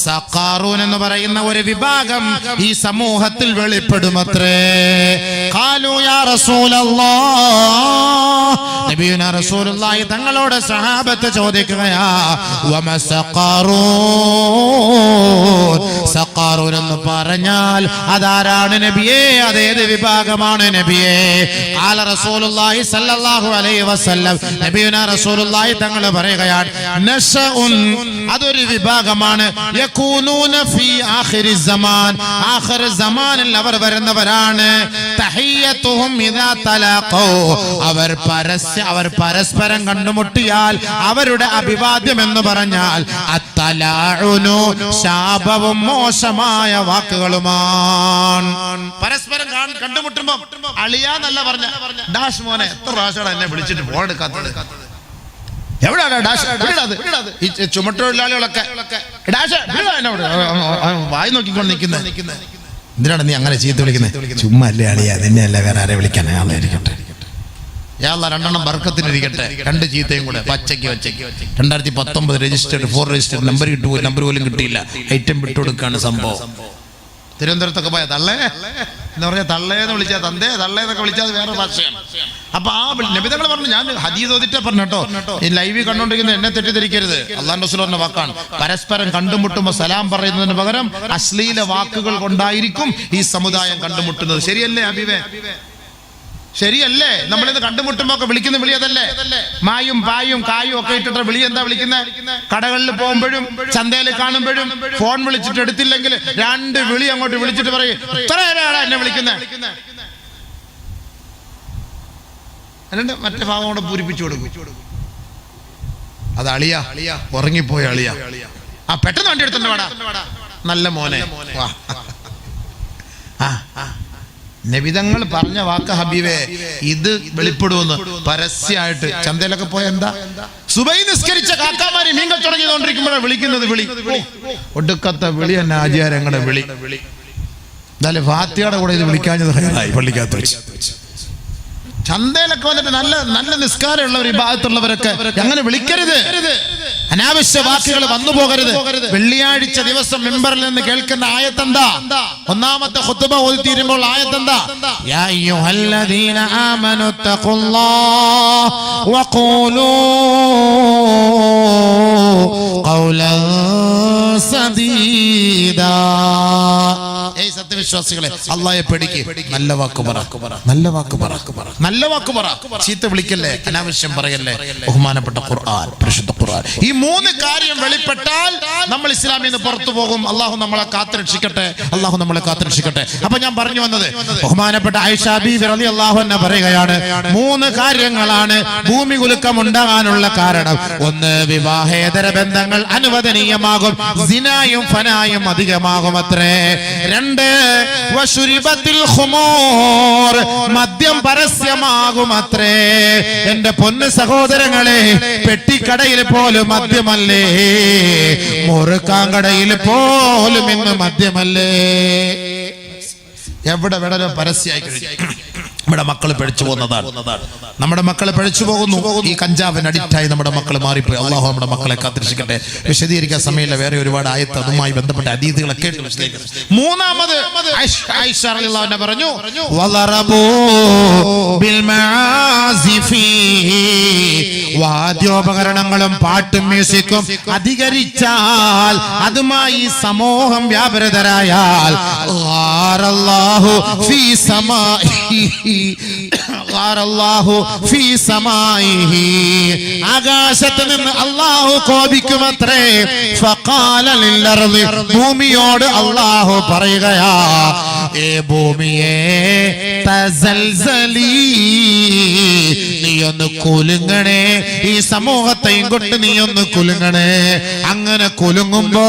സഖാറൂൻ എന്ന് പറയുന്ന ഒരു വിഭാഗം ഈ സമൂഹത്തിൽ വെളിപ്പെടുമത്രേ. ഖാലൂ യാ റസൂലല്ലാഹ്, നബിയുനാ റസൂലുള്ളാഹി തങ്ങളോട് സഹാബത്ത് ചോദിക്കുകയാ, വമ സഖാറൂൻ, സഖാറൂൻ എന്ന് പറഞ്ഞാൽ അതാരാണ് നബിയേ? അതേത് വിഭാഗമാണ് നബിയേ? ഖാല റസൂലുള്ളാഹി സ്വല്ലല്ലാഹു അലൈഹി വസല്ലം, നബിയുനാ റസൂലുള്ളാഹി തങ്ങൾ പറയുകയാണ്, നശഉൻ, അതൊരു വിഭാഗമാണ്, യകൂനൂന ഫീ ആഖിരി സമാൻ, ആഖിർ സമാനിൽ അവർ വരുന്നവരാണ്. തഹിയ്യതുഹും ഇദാ തലാഖൂ, അവർ പരസ്പരം കണ്ടുമുട്ടിയാൽ അവരുടെ അഭിവാദ്യം എന്ന് പറഞ്ഞാൽ അത്തലാഉനു, ശാപവും മോശമായ വാക്കുകളുമാണ്. പരസ്പരം കണ്ടുമുട്ടുമ്പോ അളിയാന്നല്ല പറഞ്ഞ, ഡാഷ് മോനെ എത്ര പ്രാവശ്യമാണ് എന്നെ വിളിച്ചിട്ട് ഫോൺ എടുക്കാത്തത്? എവിടെയാണ് ഡാഷ്? ഈ ചുമട്ടൊഴിലാളികളൊക്കെ വായി നോക്കിക്കൊണ്ട് നിൽക്കുന്നത്. എന്തിനാണ് നീ അങ്ങനെ ചീത്ത വിളിക്കുന്നത്? ചുമ്മാ അല്ലേ അളിയാ, നിന്നെ അല്ല വേറെ ആരെ വിളിക്കാൻ? ആളായിരിക്കട്ടെ, രണ്ടെണ്ണം ബർക്കത്തിനിരിക്കട്ടെ. 2 ചീത്തയും കൂടെ പച്ചയ്ക്ക് 2019 രജിസ്റ്റേർഡ് 4 രജിസ്റ്റേർഡ് നമ്പർ കിട്ടുപോയി, നമ്പർ പോലും കിട്ടിയില്ല. ഐറ്റം വിട്ടുകൊടുക്കാണ് സംഭവം. തിരുവനന്തപുരത്തൊക്കെ പോയ തള്ളേ എന്ന് പറഞ്ഞാൽ തള്ളേന്ന് വിളിച്ചാൽ തന്തേ, തള്ളേന്നൊക്കെ വിളിച്ചാൽ വേറെ ഭാഷയാണ്. അപ്പൊ ആ നബിതങ്ങൾ പറഞ്ഞു, ഞാൻ ഹദീസ് ഓതിട്ടാ പറഞ്ഞു കേട്ടോ, ഈ ലൈവ് കണ്ടോണ്ടിരിക്കുന്ന എന്നെ തെറ്റിദ്ധരിക്കരുത്. അള്ളാഹു റസൂൽ പറഞ്ഞ വാക്കാണ്. പരസ്പരം കണ്ടുമുട്ടുമ്പോൾ സലാം പറയുന്നതിന് പകരം അശ്ലീല വാക്കുകൾ കൊണ്ടായിരിക്കും ഈ സമുദായം കണ്ടുമുട്ടുന്നത്. ശരിയല്ലേ ഹബീബേ? ശരിയല്ലേ? നമ്മളിന്ന് കണ്ടുമുട്ടുമ്പോ ഒക്കെ വിളിക്കുന്ന വിളി അതല്ലേ? മായും പായും കായും ഒക്കെ ഇട്ടിട്ട് വിളി എന്താ വിളിക്കുന്നത്? കടകളിൽ പോകുമ്പോഴും ചന്തയിൽ കാണുമ്പോഴും ഫോൺ വിളിച്ചിട്ട് എടുത്തില്ലെങ്കിൽ 2 വിളി അങ്ങോട്ട് വിളിച്ചിട്ട് പറയും, ഇത്ര നേരമാണ് എന്നെ വിളിക്കുന്നത്. എന്നിട്ട് മറ്റേ ഭാഗം കൂടെ പൂരിപ്പിച്ചു കൊടുക്കും. അത് അളിയ ഉറങ്ങിപ്പോയ അളിയ. ആ പെട്ടെന്ന് വണ്ടി എടുത്തോണ്ട് വാടാ നല്ല മോനെ. നബിതങ്ങൾ പറഞ്ഞ വാക്ക് ഹബീബേ, ഇത് വെളിപ്പെടുമെന്ന് പരസ്യമായിട്ട് ചന്തയിലൊക്കെ പോയ എന്താ സുബൈ നിസ്കരിച്ച കാക്കാമാരി മീൻ കച്ചവടം വിളിക്കുന്നത് വിളി, ഒടുക്കത്തെ വിളി തന്നെ ആചാരങ്ങളുടെ വിളി. എന്തായാലും ഫാത്തിയുടെ കൂടെ ഇത് വിളിക്കാഞ്ഞത് പള്ളിക്കകത്ത് വെച്ച്. ചന്തയിലൊക്കെ വന്നിട്ട് നല്ല നല്ല നിസ്കാരമുള്ളവർ, ഇബാദത്തുള്ളവരൊക്കെ അങ്ങനെ വിളിക്കരുത്. അനാവശ്യ വാക്കുകൾ വന്നു പോകരുത്. വെള്ളിയാഴ്ച ദിവസം മിമ്പറിൽ നിന്ന് കേൾക്കുന്ന ആയത്തെന്താ? ഒന്നാമത്തെ ഖുത്ബ ഓതി തീരുമ്പോൾ ആയത്തെന്താ? യാ അയ്യുഹല്ലദീന ആമനു തഖുല്ലാഹ വഖൂലൂ ഖൗലൻ സദീദാ. ഏയ് സത്യവിശ്വാസികളെ, അല്ലാഹയെ പേടിക്ക്, നല്ല വാക്ക് പറ, നല്ല വാക്ക് പറ, നല്ല വാക്ക് പറ. ചീത്ത വിളിക്കല്ലേ, അനാവശ്യം പറയല്ലേ. ബഹുമാനപ്പെട്ട ഖുർആൻ, പരിശുദ്ധ ഖുർആൻ. ഈ മൂന്ന് കാര്യം വെളിപ്പെട്ടാൽ നമ്മൾ ഇസ്ലാമിൽ നിന്ന് പുറത്തു പോകും. അള്ളാഹു നമ്മളെ കാത്തുരക്ഷിക്കട്ടെ, അള്ളാഹു നമ്മളെ കാത്തുരക്ഷിക്കട്ടെ. അപ്പൊ ഞാൻ പറഞ്ഞു വന്നത്, ബഹുമാനപ്പെട്ട ആയിഷ ബീവി റളിയല്ലാഹു അൻഹ പറയുകയാണ്, മൂന്ന് കാര്യങ്ങളാണ് ഭൂമി കുലുക്കം ഉണ്ടാകാനുള്ള കാരണം. ഒന്ന്, വിവാഹേതര ബന്ധങ്ങൾ അനുവദനീയമാകും, സിനായും ഫനായും അധികമാകും അത്രേ. രണ്ട്, വശുരിബത്തിൽ ഖുമൂർ, മദ്യം പരസ്യമാകും അത്രേ. എന്റെ പൊന്ന് സഹോദരങ്ങളെ, പെട്ടിക്കടയിൽ പോലും മദ്യമല്ലേ, മുറുക്കാങ്കടയിൽ പോലും ഇന്ന് മദ്യമല്ലേ. എവിടെ വേണമല്ലോ പരസ്യമായി കഴിഞ്ഞു. നമ്മുടെ മക്കൾ പിഴച്ചു പോകുന്നതാണ്, നമ്മുടെ മക്കൾ പിഴച്ചു പോകുന്നു. ഈ കഞ്ചാവിന് അഡിക്റ്റായി നമ്മുടെ മക്കൾ മാറിപ്പോയി. അള്ളാഹു നമ്മുടെ മക്കളെ കാത്തിരക്ഷിക്കട്ടെ. വിശദീകരിക്കാൻ സമയമില്ല, വേറെ ഒരുപാട് ആയത്ത് അതുമായി ബന്ധപ്പെട്ട ഹദീസുകളൊക്കെ. മൂന്നാമത് ആയിഷ റളിയല്ലാഹു അൻഹ പറഞ്ഞു, വളറബൂ ബിൽ മആസിഫി, വാദ്യോപകരണങ്ങളും പാട്ടും മ്യൂസിക്കും അധികരിച്ചാൽ, അതുമായി സമൂഹം വ്യാപൃതരായാൽ, അല്ലാഹു ഫീ സമാഇഹി, ആകാശത്ത് നിന്ന് അല്ലാഹു കോപിക്കുമത്രേ. ഫഖാല ലിൽ അർളി, ഭൂമിയോട് അല്ലാഹു പറയുകയാ, ഏ ഭൂമിയേ തസൽസലി, നീ ഒന്ന് കുലുങ്ങണേ, ഈ സമൂഹത്തെയും കൊണ്ട് നീ ഒന്ന് കുലുങ്ങണേ. അങ്ങനെ കുലുങ്ങുമ്പോ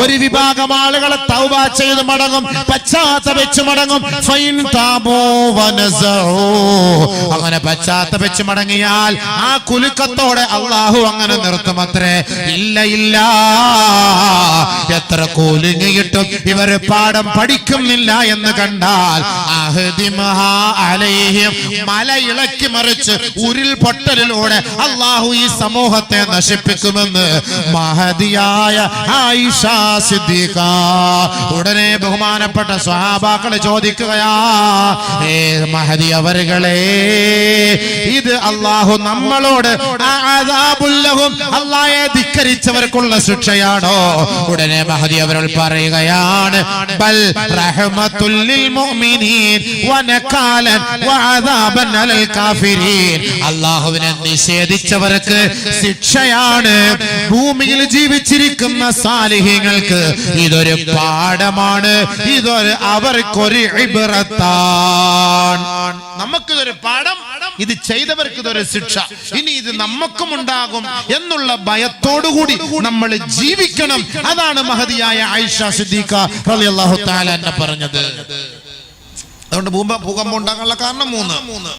ഒരു വിഭാഗം ആളുകളെ തൗബ ചെയ്ത് മടങ്ങും, പശ്ചാത്തപിച്ച് മടങ്ങും. ഫൈൻ താബൂ വനസഊ, അങ്ങനെ പശ്ചാത്തപിച്ച് മടങ്ങിയാൽ ആ കുലുക്കത്തോടെ അല്ലാഹു അങ്ങനെ നിർത്തുമത്രേ. ഇല്ല ഇല്ല, എത്ര കുലുങ്ങിയിട്ടും ഇവര് പാഠം പഠിക്കുന്നില്ല എന്ന് കണ്ടാൽ, അഹ്ദിമഹാ അലൈഹിം, മല ഇളക്കി മറിച്ച് ഉരുൾപൊട്ടലിലൂടെ അല്ലാഹു ഈ സമൂഹത്തെ നശിപ്പിക്കുമെന്ന് മഹദിയായ ആയിഷ സിദ്ദീഖ. ഉടനെ ബഹുമാനപ്പെട്ട സ്വഹാബാക്കളെ ചോദിക്കുകയാ, ഏ മഹദി അവരുകളെ, ഇത് അല്ലാഹു നമ്മളോട് അദാബുല്ലഹും, അല്ലാഹയെ ധിക്കരിച്ചവർക്കുള്ള ശിക്ഷയാണോ? ഉടനെ മഹദി അവരോട് പറയുകയാണ്, ബൽ റഹ്മത്തുൽ ലിൽ മുഅ്മിനീൻ വനകാലൻ വഅദാബൻ അലൽ കാഫിരീൻ. അല്ലാഹുവിനെ നിഷേധിച്ചവർക്ക് ശിക്ഷയാണ്, ഭൂമിയിൽ ജീവിച്ചിരിക്കുന്ന സാലിഹീങ്ങൾക്ക് ഇതൊരു പാഠമാണ്, ഇതൊരു അവർക്കൊരു ഇബ്റത്താണ്. നമുക്കിതൊരു പാഠം, ഇത് ചെയ്തവർക്ക് ഇതൊരു ശിക്ഷ. ഇനി ഇത് നമുക്കും ഉണ്ടാകും എന്നുള്ള ഭയത്തോടുകൂടി നമ്മൾ ജീവിക്കണം. അതാണ് മഹദിയായ ആയിഷ സിദ്ദീഖ റളിയല്ലാഹു തആല അൻഹ പറഞ്ഞത്. അതുകൊണ്ട് ഭൂകമ്പം ഉണ്ടാകാനുള്ള കാരണം മൂന്ന്.